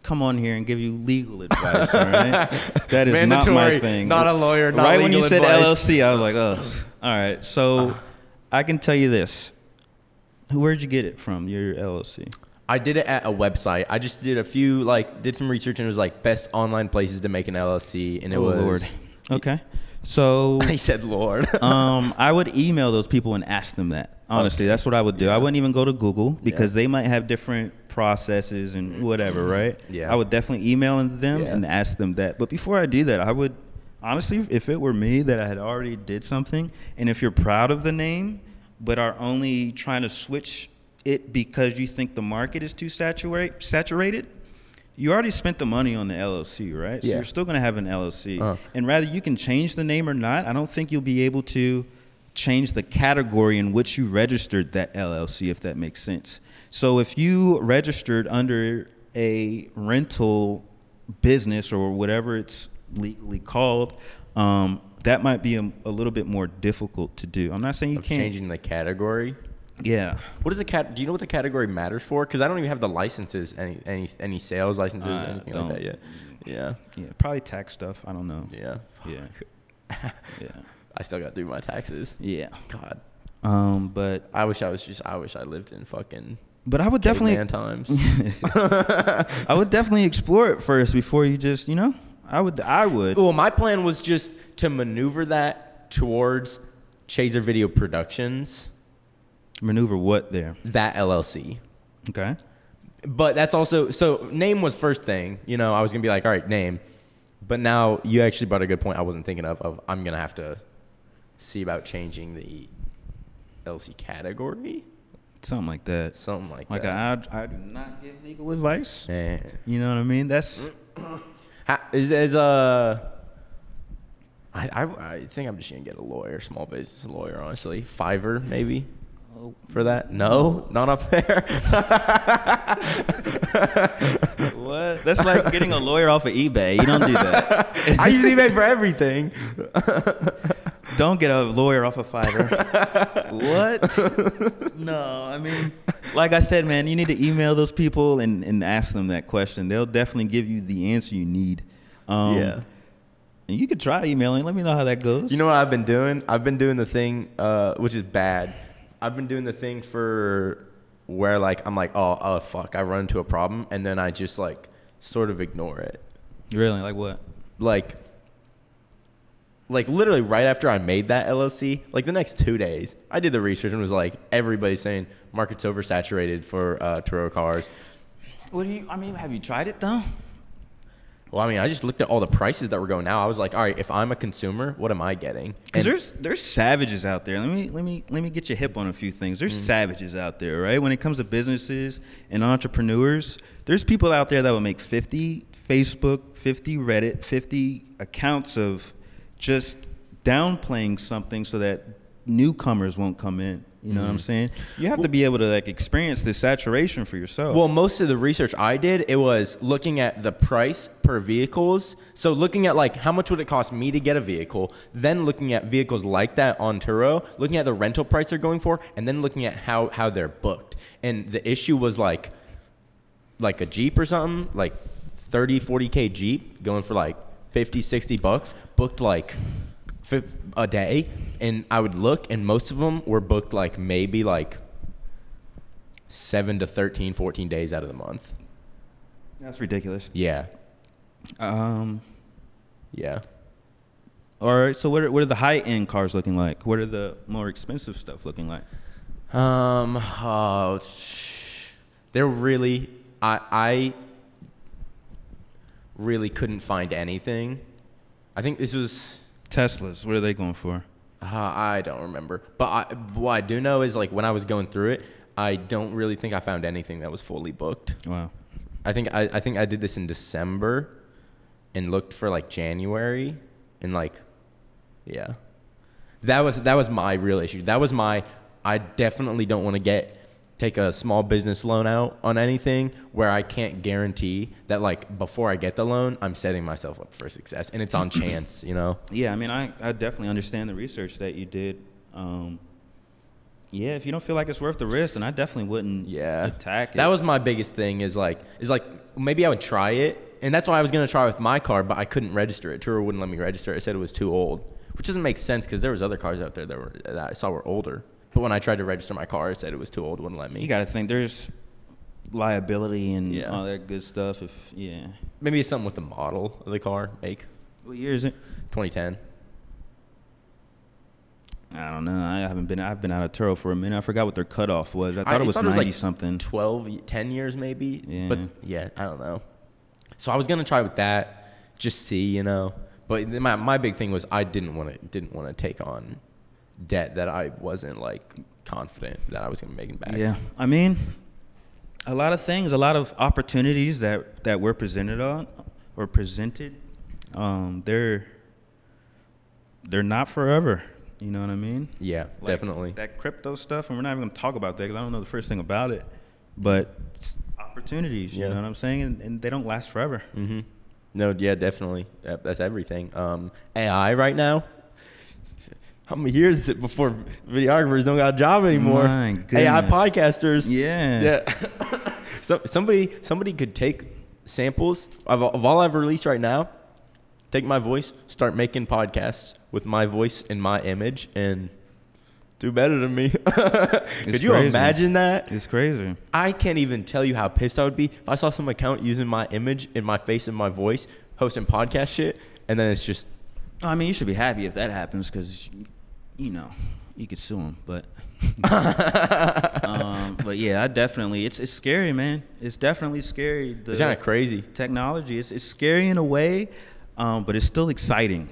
come on here and give you legal advice. All right, that is mandatory, not my thing. Not a lawyer. Not right legal when you said advice. LLC, I was like, oh, all right. So I can tell you this. Where'd you get it from? Your LLC? I did it at a website. I just did did some research, and it was like best online places to make an LLC, and it was. Lord. Okay. So I said, Lord. I would email those people and ask them that. Honestly, that's what I would do. I wouldn't even go to Google because they might have different processes and whatever, right? Yeah. I would definitely email them and ask them that. But before I do that, I would honestly, if it were me that I had already did something, and if you're proud of the name, but are only trying to switch it because you think the market is too saturated, you already spent the money on the LLC, right? So you're still going to have an LLC. And rather you can change the name or not, I don't think you'll be able to change the category in which you registered that LLC, if that makes sense. So if you registered under a rental business or whatever it's legally called, that might be a little bit more difficult to do. I'm not saying you can't. Changing the category? Yeah. What is do you know what the category matters for? Because I don't even have the licenses, any sales licenses, anything like that yet. Yeah. Yeah. Probably tax stuff. I don't know. Yeah. Yeah. Yeah. I still got to do my taxes. Yeah. God. But I wish I lived in fucking. But I would definitely times. I would definitely explore it first before you just, I would. Well, my plan was just to maneuver that towards Chaesar Video Productions. Maneuver what there? That LLC. Okay. But that's also, so name was first thing. I was going to be like, all right, name. But now you actually brought a good point I wasn't thinking of I'm going to have to see about changing the LLC category. Something like that. Like that. I do not give legal advice. Yeah. You know what I mean? That's... I think I'm just going to get a lawyer, small business lawyer, honestly. Fiverr, maybe. For that? No, not up there. What? That's like getting a lawyer off of eBay. You don't do that. I use eBay for everything. Don't get a lawyer off of Fiverr. What? No, I mean, like I said, man, you need to email those people and ask them that question. They'll definitely give you the answer you need. Yeah. And you could try emailing. Let me know how that goes. You know what I've been doing? I've been doing the thing, which is bad. I've been doing the thing for where I'm like, oh fuck, I run into a problem, and then I just sort of ignore it. Really? Like what? Like literally right after I made that LLC, the next 2 days, I did the research and was like, everybody's saying market's oversaturated for Turo cars. Have you tried it though? Well, I just looked at all the prices that were going now. I was like, all right, if I'm a consumer, what am I getting? Because there's savages out there. Let me get you hip on a few things. There's savages out there, right? When it comes to businesses and entrepreneurs, there's people out there that will make 50 Facebook, 50 Reddit, 50 accounts of just downplaying something so that newcomers won't come in. You know what I'm saying? You have to be able to experience this saturation for yourself. Well, most of the research I did, it was looking at the price per vehicles. So looking at how much would it cost me to get a vehicle, then looking at vehicles like that on Turo, looking at the rental price they're going for, and then looking at how they're booked. And the issue was like a Jeep or something, 30, 40K Jeep going for 50, 60 bucks, booked a day, and I would look, and most of them were booked maybe 7 to 13, 14 days out of the month. That's ridiculous. Yeah. Yeah. All right. So what are the high end cars looking like? What are the more expensive stuff looking like? They're really, I really couldn't find anything. I think this was Teslas. What are they going for? I don't remember, but what I do know is like when I was going through it, I don't really think I found anything that was fully booked. Wow. I think I did this in December and looked for like January and like, yeah, that was my real issue. That was I definitely don't want to take a small business loan out on anything where I can't guarantee that like before I get the loan, I'm setting myself up for success and it's on chance, you know? Yeah. I mean, I definitely understand the research that you did. Yeah, if you don't feel like it's worth the risk, then I definitely wouldn't attack it. That was my biggest thing is like maybe I would try it. And that's why I was going to try with my car, but I couldn't register it. Turo wouldn't let me register it. It said it was too old, which doesn't make sense because there was other cars out there that I saw were older. But when I tried to register my car, it said it was too old, wouldn't let me. You got to think there's liability and all that good stuff. Maybe it's something with the model of the car, make. What year is it? 2010. I don't know. I've been out of Turo for a minute. I forgot what their cutoff was. I thought it was 90 like something. 10 years maybe. Yeah. But yeah, I don't know. So I was gonna try with that, just see, you know. But my big thing was I didn't want to take on debt that I wasn't like confident that I was gonna make it back. Yeah, I mean, a lot of opportunities that we're presented, they're not forever. You know what I mean? Yeah, like definitely. That crypto stuff, and we're not even going to talk about that because I don't know the first thing about it. But opportunities, you know what I'm saying? And they don't last forever. Mm-hmm. No, yeah, definitely. That's everything. AI right now. How many years is it before videographers don't got a job anymore? My goodness. AI podcasters. Yeah. So somebody could take samples of all I've released right now, take my voice, start making podcasts with my voice and my image, and do better than me. Could you imagine that? It's crazy. I can't even tell you how pissed I would be if I saw some account using my image and my face and my voice, hosting podcast shit, and then it's just... I mean, you should be happy if that happens because, you know, you could sue them. But, but yeah, it's scary, man. It's definitely scary. It's kind of crazy. Technology, it's scary in a way, but it's still exciting.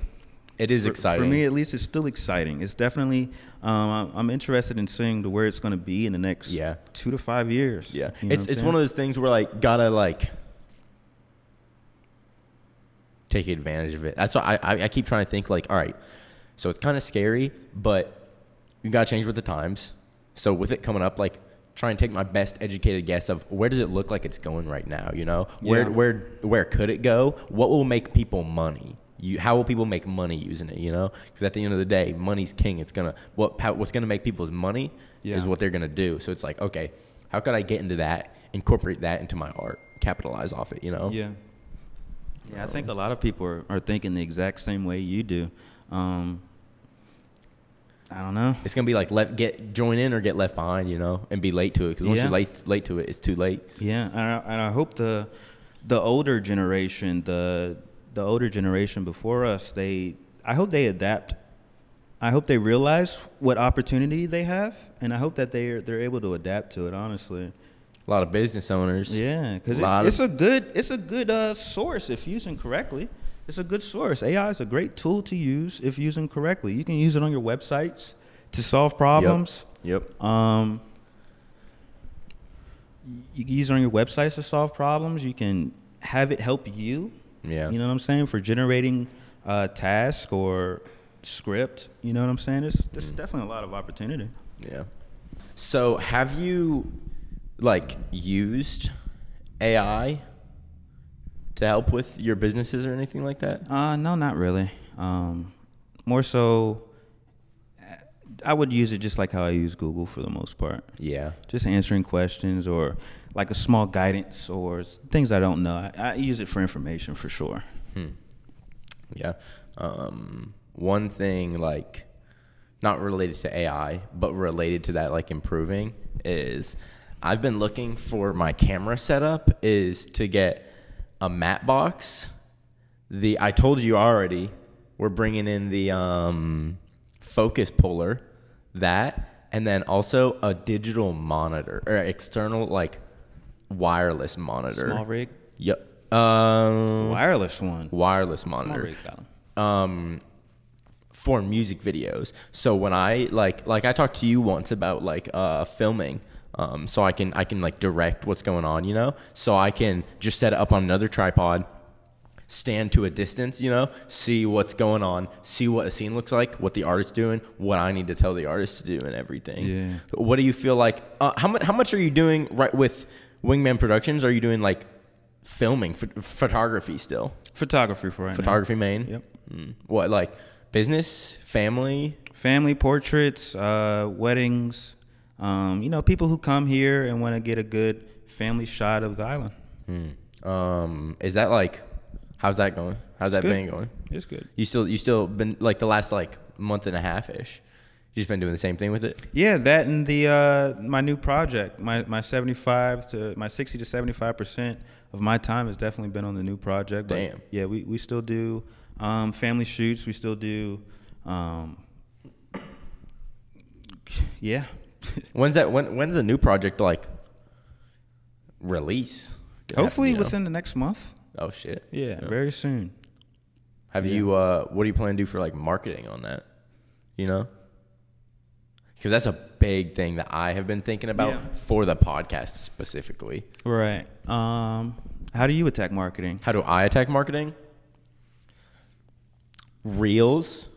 It is exciting. For me, at least, it's still exciting. It's definitely, I'm interested in seeing where it's going to be in the next 2 to 5 years. Yeah. You know it's one of those things where, like, gotta, like, take advantage of it. That's why I keep trying to think, like, all right, so it's kind of scary, but you got to change with the times. So with it coming up, like, try and take my best educated guess of where does it look like it's going right now, you know? Where could it go? What will make people money? How will people make money using it, you know? Because at the end of the day, money's king. It's what's gonna make people's money is what they're gonna do. So it's like, okay, how could I get into that, incorporate that into my art, capitalize off it, you know? Yeah. Yeah, I think a lot of people are thinking the exact same way you do. I don't know. It's gonna be like join in or get left behind, you know, and be late to it. Because once you're late to it, it's too late. Yeah, and I hope the older generation, the older generation before us, I hope they adapt. I hope they realize what opportunity they have, and I hope that they're able to adapt to it. Honestly, a lot of business owners. Yeah, because it's a good source if used correctly. It's a good source. AI is a great tool to use if used correctly. You can use it on your websites to solve problems. Yep. You can use it on your websites to solve problems. You can have it help you. Yeah. You know what I'm saying? For generating a task or script. You know what I'm saying? There's definitely a lot of opportunity. Yeah. So have you, like, used AI to help with your businesses or anything like that? No, not really. More so, I would use it just like how I use Google for the most part. Yeah. Just answering questions or like a small guidance or things I don't know. I use it for information for sure. Yeah. One thing, like, not related to AI, but related to that, like, improving is I've been looking for my camera setup is to get a matte box. I told you already, we're bringing in the focus puller, and then also a digital monitor or external like wireless monitor. Small rig. Yep. Wireless one. Wireless monitor. Small rig, for music videos. So when I like I talked to you once about like filming, so I can like direct what's going on, you know? So I can just set it up on another tripod, stand to a distance, you know, see what's going on, see what a scene looks like, what the artist's doing, what I need to tell the artist to do and everything. Yeah. What do you feel like how much are you doing right with WingMan Productions? Are you doing like filming, photography still? Photography for right now. Photography main? Yep. What, like business, family? Family, portraits, weddings, you know, people who come here and want to get a good family shot of the island. Is that like, how's that going? How's that been going? It's good. You still been like the last like month and a half-ish. You just been doing the same thing with it? Yeah, that and the my new project, my 60 to 75% of my time has definitely been on the new project. Damn. But yeah, we still do family shoots. We still do yeah. When's the new project like release? Hopefully you know? within the next month. Oh shit. Yeah, very soon. Have you what do you plan to do for like marketing on that? You know? Because that's a big thing that I have been thinking about for the podcast specifically. Right. How do you attack marketing? How do I attack marketing? Reels.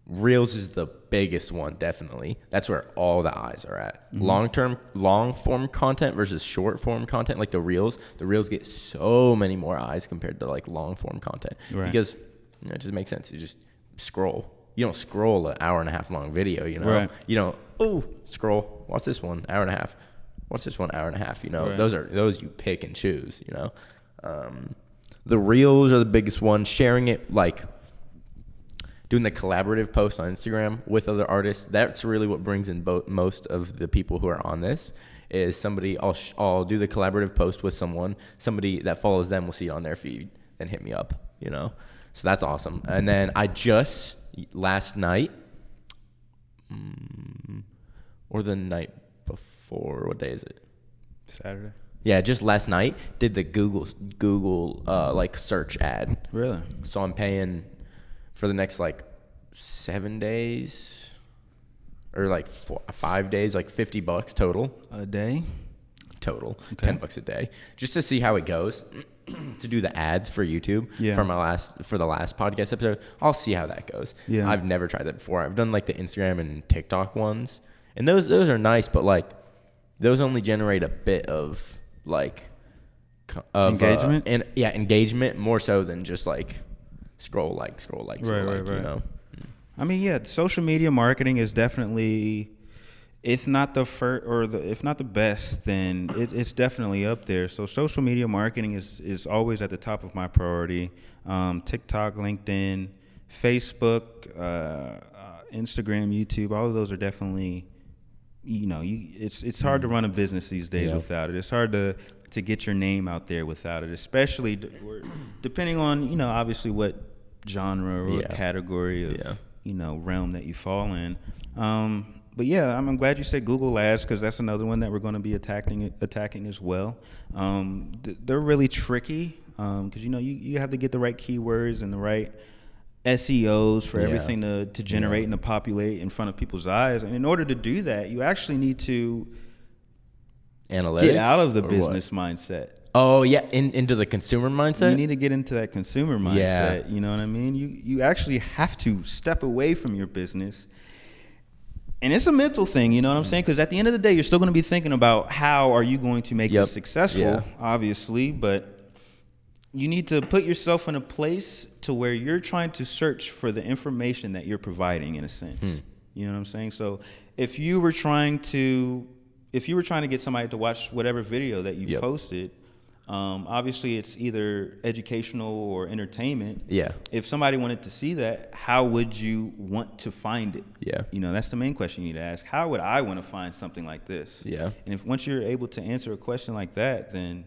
Reels is the biggest one, definitely. That's where all the eyes are at. Long form content versus short form content, like the reels get so many more eyes compared to like long form content. Right. Because you know, it just makes sense. You just scroll. You don't scroll an hour and a half long video, you know? Right. You don't, scroll. Watch this one, hour and a half. Watch this one, hour and a half, you know? Right. Those you pick and choose, you know? The reels are the biggest one. Sharing it, like doing the collaborative post on Instagram with other artists. That's really what brings in most of the people who are on this. Is somebody, I'll do the collaborative post with somebody that follows them will see it on their feed and hit me up, you know? So that's awesome. And then I just, last night, or the night before, what day is it? Saturday. Yeah, just last night, did the Google like search ad. Really? So I'm paying for the next like 7 days or like 5 days, like $50 total. A day? Total. Okay. $10 a day. Just to see how it goes. To do the ads for YouTube for the last podcast episode. I'll see how that goes. Yeah. I've never tried that before. I've done like the Instagram and TikTok ones. And those are nice, but like those only generate a bit of like engagement. Engagement more so than just like scroll like, right. you know. I mean, yeah, social media marketing is definitely, if not the first or if not the best, then it's definitely up there. So social media marketing is always at the top of my priority. TikTok, LinkedIn, Facebook, Instagram, YouTube, all of those are definitely, you know, it's hard to run a business these days without it. It's hard to get your name out there without it, especially depending on, you know, obviously what genre or what category of, you know, realm that you fall in. But yeah, I'm glad you said Google Ads, because that's another one that we're going to be attacking as well. They're really tricky because, you know, you have to get the right keywords and the right SEOs for everything to generate and to populate in front of people's eyes. And in order to do that, you actually need to get out of the business mindset. Oh, yeah, into the consumer mindset? You need to get into that consumer mindset, you know what I mean? You actually have to step away from your business. And it's a mental thing, you know what I'm saying? Because at the end of the day, you're still going to be thinking about how are you going to make this successful, obviously. But you need to put yourself in a place to where you're trying to search for the information that you're providing, in a sense. You know what I'm saying? So if you were trying to get somebody to watch whatever video that you posted, Obviously, it's either educational or entertainment. Yeah. If somebody wanted to see that, how would you want to find it? Yeah. You know, that's the main question you need to ask. How would I want to find something like this? Yeah. And if once you're able to answer a question like that, then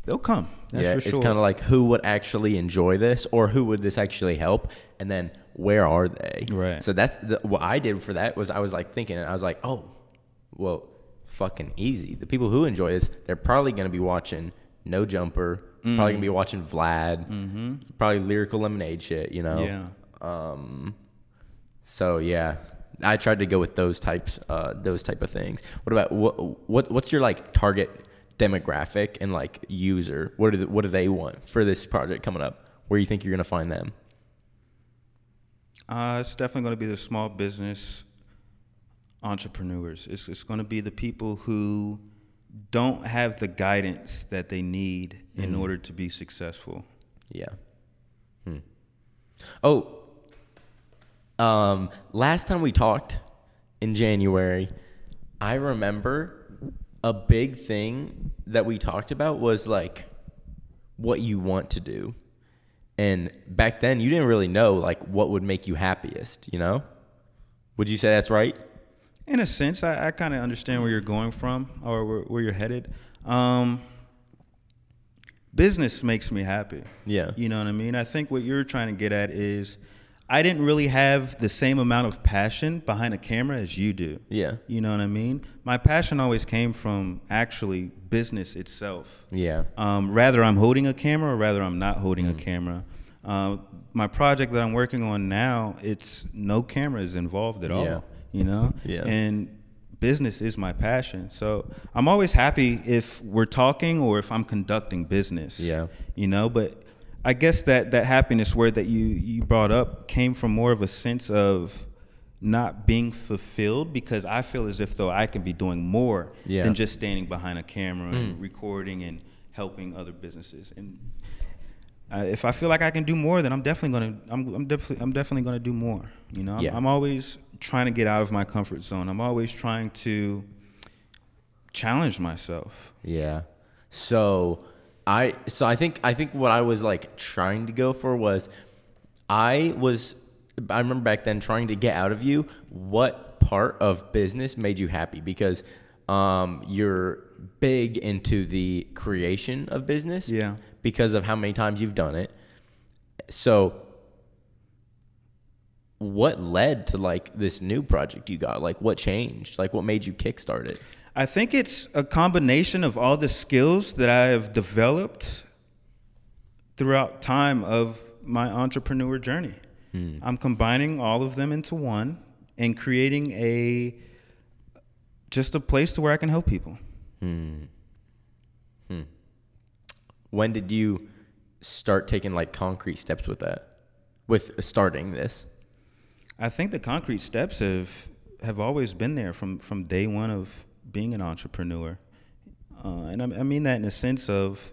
they'll come. That's Yeah, for sure. it's kind of like who would actually enjoy this, or who would this actually help, and then where are they? Right. So that's what I did for that was I was like thinking, and I was like, oh, well, fucking easy. The people who enjoy this, they're probably going to be watching No Jumper, probably going to be watching Vlad, probably Lyrical Lemonade shit, you know? Yeah. So yeah, I tried to go with those type of things. What about what's your like target demographic and like user? What do they want for this project coming up? Where do you think you're gonna find them? It's definitely going to be the small business entrepreneurs. It's going to be the people who don't have the guidance that they need in order to be successful. Yeah. Oh, last time we talked in January, I remember a big thing that we talked about was like what you want to do. And back then you didn't really know like what would make you happiest, you know? Would you say that's right? In a sense, I kind of understand where you're going from or where you're headed. Business makes me happy. Yeah. You know what I mean? I think what you're trying to get at is I didn't really have the same amount of passion behind a camera as you do. Yeah. You know what I mean? My passion always came from actually business itself. Yeah. Rather I'm holding a camera or rather I'm not holding a camera. My project that I'm working on now, it's no cameras involved at all. Yeah. You know? Yeah. And business is my passion. So I'm always happy if we're talking or if I'm conducting business. Yeah. You know, but I guess that happiness word that you brought up came from more of a sense of not being fulfilled, because I feel as if though I could be doing more than just standing behind a camera and recording and helping other businesses. And if I feel like I can do more, then I'm definitely gonna do more. You know, I'm always trying to get out of my comfort zone. I'm always trying to challenge myself. Yeah. So I think what I was like trying to go for was I remember back then trying to get out of you what part of business made you happy, because you're big into the creation of business because of how many times you've done it. So what led to like this new project you got? Like what changed? Like what made you kickstart it? I think it's a combination of all the skills that I have developed throughout time of my entrepreneur journey. I'm combining all of them into one and creating just a place to where I can help people. When did you start taking like concrete steps with starting this? I think the concrete steps have always been there from day one of being an entrepreneur. And I mean that in a sense of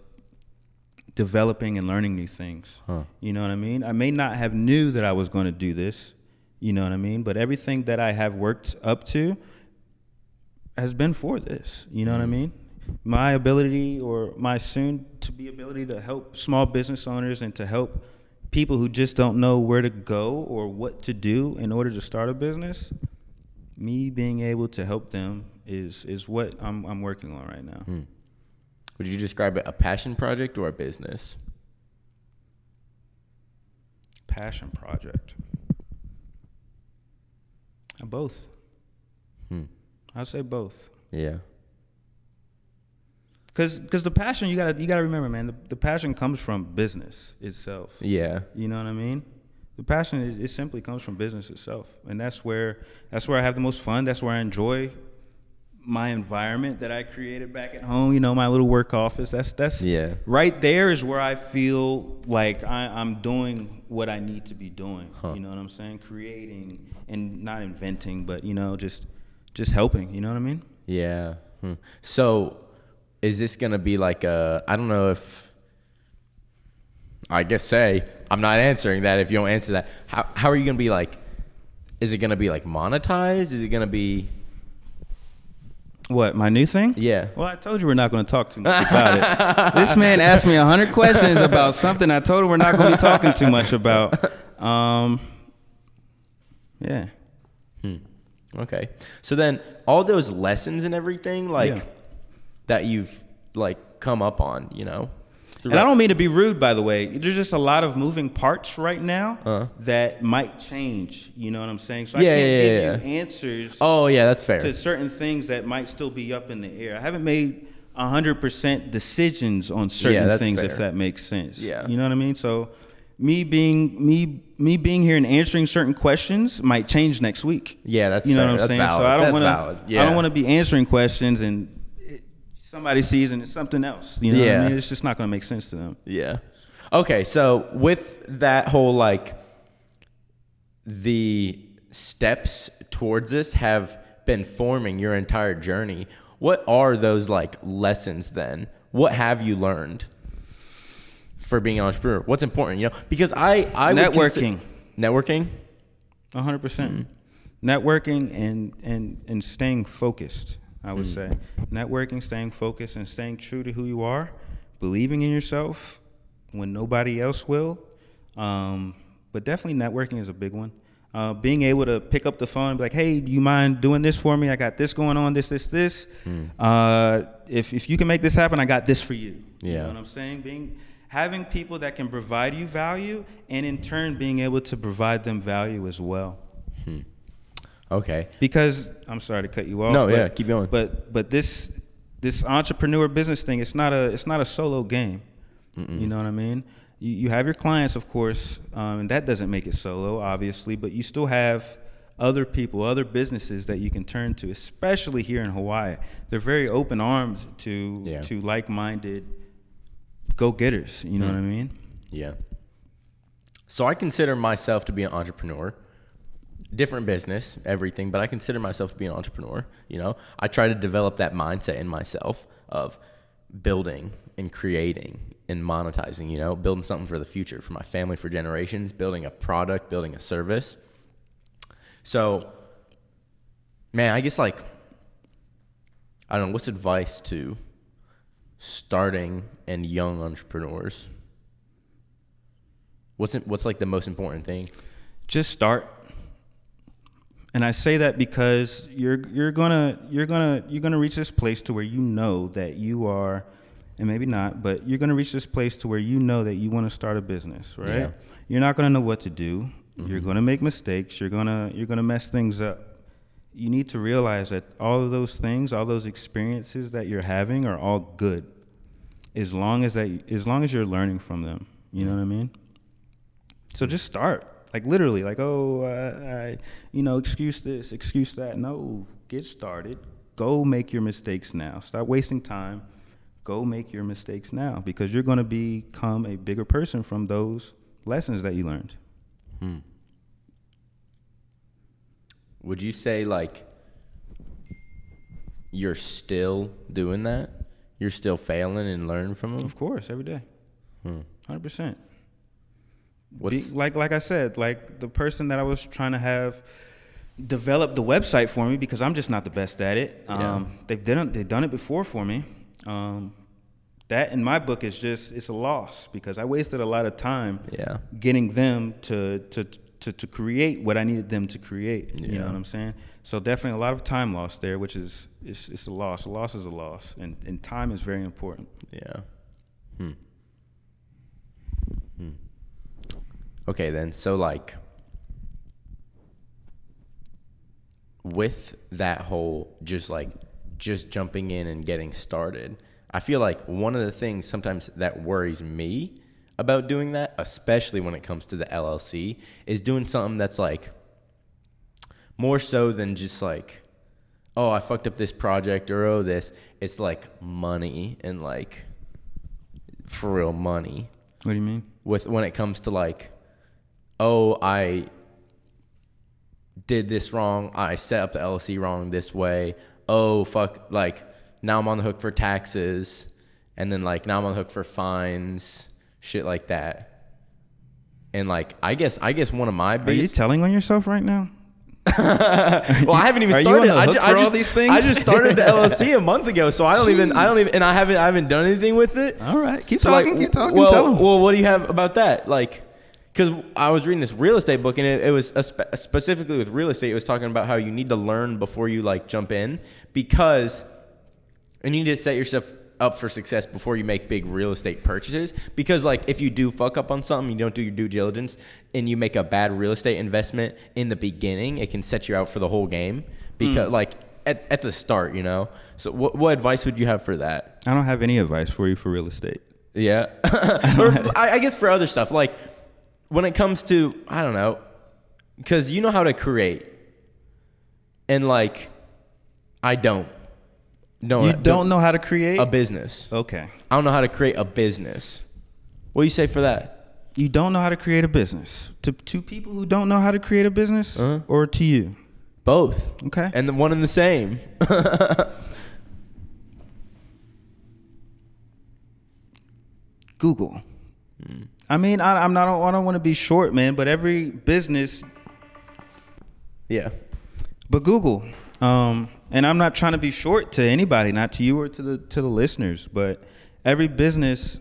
developing and learning new things. You know what I mean? I may not have knew that I was going to do this, you know what I mean? But everything that I have worked up to has been for this, you know what I mean? My ability or my soon-to-be ability to help small business owners and to help people who just don't know where to go or what to do in order to start a business, me being able to help them is what I'm working on right now. Would you describe it a passion project or a business? Passion project. Both. I'd say both. Yeah. Because the passion, you gotta remember, man, the passion comes from business itself. Yeah. You know what I mean? The passion it simply comes from business itself, and that's where I have the most fun. That's where I enjoy my environment that I created back at home. You know, my little work office. That's right there is where I feel like I'm doing what I need to be doing. You know what I'm saying? Creating and not inventing, but you know, just helping. You know what I mean? Yeah. So, is this gonna be like I don't know if I guess say I'm not answering that if you don't answer that. How are you gonna be like? Is it gonna be like monetized? Is it gonna be? What, my new thing? Yeah. Well, I told you we're not going to talk too much about it. This man asked me 100 questions about something I told him we're not going to be talking too much about. Yeah. Okay. So then all those lessons and everything, like, Yeah. that you've, like, come up on, you know? And I don't mean to be rude, by the way. There's just a lot of moving parts right now that might change. You know what I'm saying? So I can't give you answers Oh, yeah, that's fair. to certain things that might still be up in the air. I haven't made 100% decisions on certain things, fair. if that makes sense. Yeah. You know what I mean? So me being here and answering certain questions might change next week. Yeah, that's you know fair. what I'm That's saying. valid. So I don't That's want to. I don't want to be answering questions and somebody sees and it's something else. You know what I mean? It's just not going to make sense to them. Yeah. Okay, so with that whole, like, the steps towards this have been forming your entire journey. What are those, like, lessons then? What have you learned for being an entrepreneur? What's important, you know? Because I networking. Networking? 100%. Networking and staying focused. I would say networking, staying focused, and staying true to who you are, believing in yourself when nobody else will. But definitely networking is a big one. Being able to pick up the phone and be like, hey, do you mind doing this for me? I got this going on, this. If you can make this happen, I got this for you. You know what I'm saying? Having people that can provide you value, and in turn being able to provide them value as well. Okay. Because I'm sorry to cut you off. No, yeah, keep going. But this entrepreneur business thing, it's not a solo game. You know what I mean? You have your clients, of course, and that doesn't make it solo, obviously. But you still have other people, other businesses that you can turn to, especially here in Hawaii. They're very open armed to like-minded go-getters. You know what I mean? Yeah. So I consider myself to be an entrepreneur. Different business, everything, but I consider myself to be an entrepreneur. You know, I try to develop that mindset in myself of building and creating and monetizing, you know, building something for the future, for my family, for generations, building a product, building a service. So, man, I guess, like, I don't know, what's advice to starting and young entrepreneurs? What's like the most important thing? Just start. And I say that because you're gonna reach this place to where you know that you are, and maybe not, but you're gonna reach this place to where you know that you want to start a business, right? Yeah. You're not gonna know what to do. You're gonna make mistakes. You're gonna mess things up. You need to realize that all of those things, all those experiences that you're having, are all good, as long as you're learning from them. You know what I mean? So just start. Like, literally, like, excuse this, excuse that. No, get started. Go make your mistakes now. Stop wasting time. Go make your mistakes now, because you're going to become a bigger person from those lessons that you learned. Would you say, like, you're still doing that? You're still failing and learning from them? Of course, every day. 100%. Like I said, like the person that I was trying to have develop the website for me, because I'm just not the best at it. They've done it before for me. That in my book is it's a loss, because I wasted a lot of time getting them to create what I needed them to create. You know what I'm saying? So definitely a lot of time lost there, which is it's a loss. A loss is a loss, and time is very important. Yeah. Okay, then. So, like, with that whole just jumping in and getting started, I feel like one of the things sometimes that worries me about doing that, especially when it comes to the LLC, is doing something that's, like, more so than just, like, oh, I fucked up this project, or oh, this. It's, like, money and, like, for real money. What do you mean? When it comes to, like, oh, I did this wrong. I set up the LLC wrong this way. Oh, fuck. Like, now I'm on the hook for taxes. And then, like, now I'm on the hook for fines. Shit like that. And, like, I guess one of my biggest... Are you telling on yourself right now? Well, I haven't even Are started. you on the hook for all these things? I just started the LLC a month ago, so I don't even, and I haven't done anything with it. All right, keep So, talking, like, keep talking. Well, tell 'em. well, what do you have about that? Like, because I was reading this real estate book, and it was specifically with real estate. It was talking about how you need to learn before you like jump in, because and you need to set yourself up for success before you make big real estate purchases. Because like if you do fuck up on something, you don't do your due diligence, and you make a bad real estate investment in the beginning, it can set you out for the whole game. Because like at the start, you know. So what advice would you have for that? I don't have any advice for you for real estate. Yeah. Or I guess for other stuff, like when it comes to, I don't know, because you know how to create, and like I don't. No, You don't know how to create a business. Okay. I don't know how to create a business. What do you say for that? You don't know how to create a business. To people who don't know how to create a business, or to you? Both. Okay. And the one and the same. Google. I mean, I don't want to be short, man, but every business. Yeah. But Google. And I'm not trying to be short to anybody, not to you or to the listeners, but every business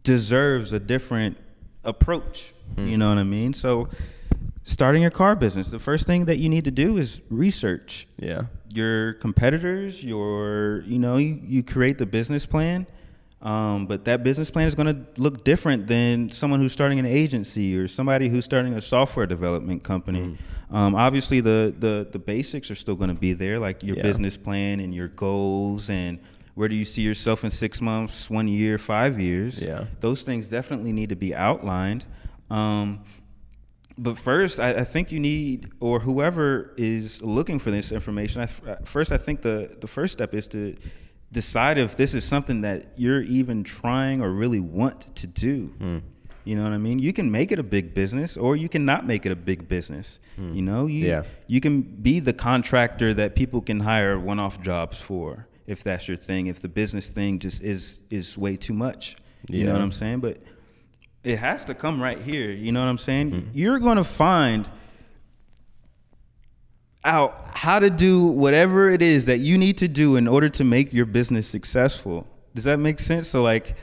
deserves a different approach. You know what I mean? So starting your car business, the first thing that you need to do is research. Yeah. Your competitors, you create the business plan. But that business plan is going to look different than someone who's starting an agency or somebody who's starting a software development company. Obviously, the basics are still going to be there, like your business plan and your goals and where do you see yourself in 6 months, 1 year, 5 years. Yeah. Those things definitely need to be outlined. But first, I think you need, or whoever is looking for this information, I think the first step is to decide if this is something that you're even trying or really want to do. You know what I mean? You can make it a big business, or you can not make it a big business. You know, you can be the contractor that people can hire one-off jobs for, if that's your thing, if the business thing just is way too much. You know what I'm saying? But it has to come right here. You know what I'm saying? You're going to find out how to do whatever it is that you need to do in order to make your business successful. Does that make sense? So like,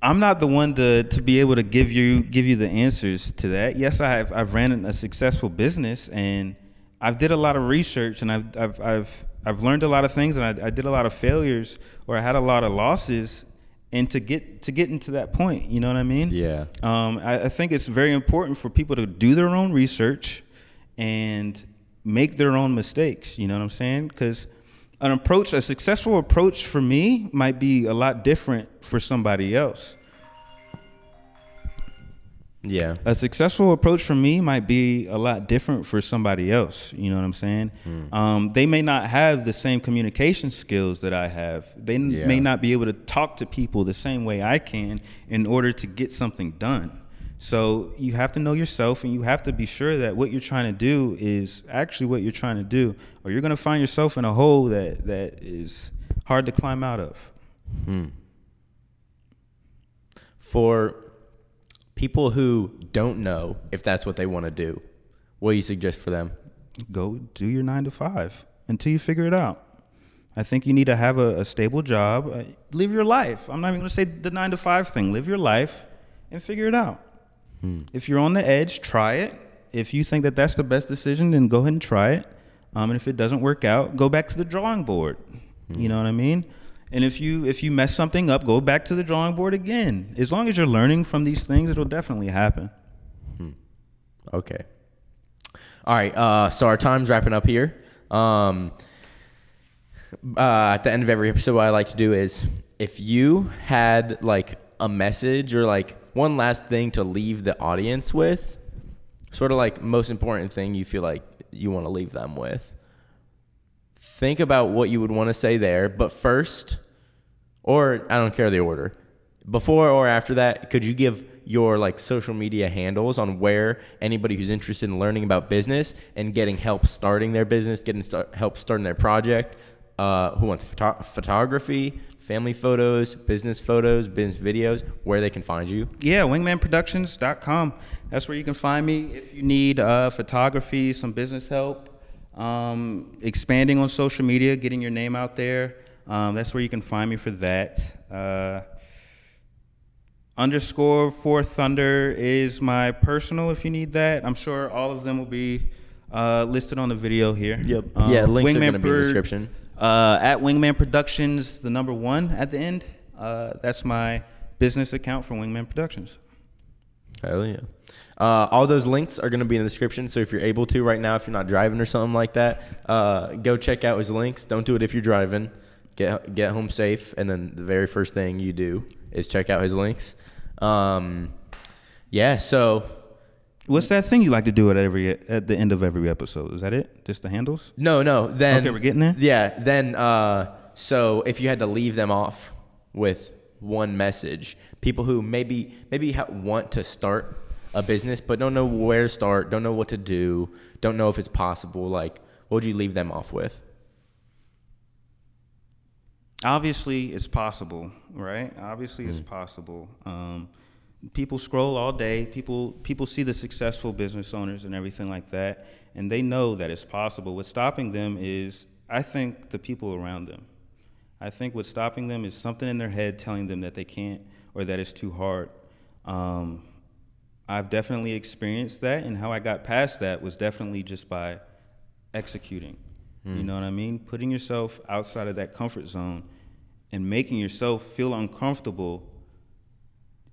I'm not the one to be able to give you the answers to that. Yes, I've ran a successful business, and I've did a lot of research, and I've learned a lot of things, and I did a lot of failures, or I had a lot of losses, and to get into that point, you know what I mean? Yeah. I think it's very important for people to do their own research and make their own mistakes. You know what I'm saying? Because a successful approach for me might be a lot different for somebody else. Yeah. A successful approach for me might be a lot different for somebody else. You know what I'm saying? They may not have the same communication skills that I have. They may not be able to talk to people the same way I can in order to get something done. So you have to know yourself, and you have to be sure that what you're trying to do is actually what you're trying to do, or you're going to find yourself in a hole that is hard to climb out of. For people who don't know if that's what they want to do, what do you suggest for them? Go do your 9 to 5 until you figure it out. I think you need to have a stable job. Live your life. I'm not even going to say the 9 to 5 thing. Live your life and figure it out. If you're on the edge, try it. If you think that that's the best decision, then go ahead and try it. And if it doesn't work out, go back to the drawing board. You know what I mean? And if you mess something up, go back to the drawing board again. As long as you're learning from these things, it'll definitely happen. Okay. All right. So our time's wrapping up here. At the end of every episode, what I like to do is, if you had like a message or like one last thing to leave the audience with, sort of like most important thing you feel like you want to leave them with, think about what you would want to say there. But first, or I don't care the order, before or after that, could you give your like social media handles on where anybody who's interested in learning about business and getting help starting their business, help starting their project, who wants photography, family photos, business videos, where they can find you? Yeah, wingmanproductions.com. That's where you can find me if you need photography, some business help, expanding on social media, getting your name out there. That's where you can find me for that. _4thunder is my personal if you need that. I'm sure all of them will be listed on the video here. Yep. Yeah, links are going to be in the description. At WingMan Productions, the number 1 at the end. That's my business account for WingMan Productions. Hell yeah. All those links are going to be in the description. So if you're able to right now, if you're not driving or something like that, go check out his links. Don't do it if you're driving. Get home safe. And then the very first thing you do is check out his links. Yeah. So what's that thing you like to do at the end of every episode? Is that it? Just the handles? No. Then okay, we're getting there. Yeah. Then so if you had to leave them off with one message, people who maybe want to start a business but don't know where to start, don't know what to do, don't know if it's possible, like, what would you leave them off with? Obviously, it's possible, right? Obviously, it's possible. People scroll all day. People see the successful business owners and everything like that, and they know that it's possible. What's stopping them is, I think, the people around them. I think what's stopping them is something in their head telling them that they can't or that it's too hard. I've definitely experienced that, and how I got past that was definitely just by executing. You know what I mean? Putting yourself outside of that comfort zone and making yourself feel uncomfortable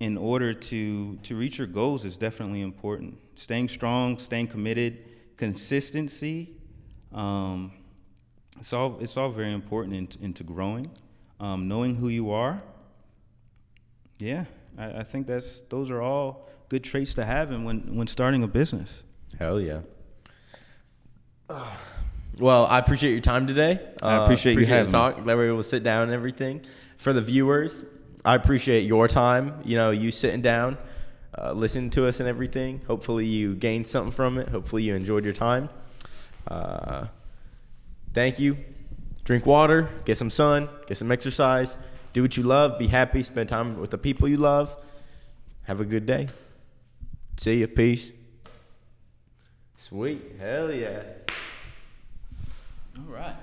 in order to reach your goals is definitely important. Staying strong, staying committed, consistency, it's all very important into growing. Knowing who you are. Yeah, I think those are all good traits to have when starting a business. Hell yeah. Well, I appreciate your time today. I appreciate you having the talk. That we were able to sit down and everything. For the viewers, I appreciate your time. You know, you sitting down, listening to us and everything. Hopefully you gained something from it. Hopefully you enjoyed your time. Thank you. Drink water, get some sun, get some exercise, do what you love, be happy, spend time with the people you love. Have a good day. See ya. Peace. Sweet. Hell yeah. All right.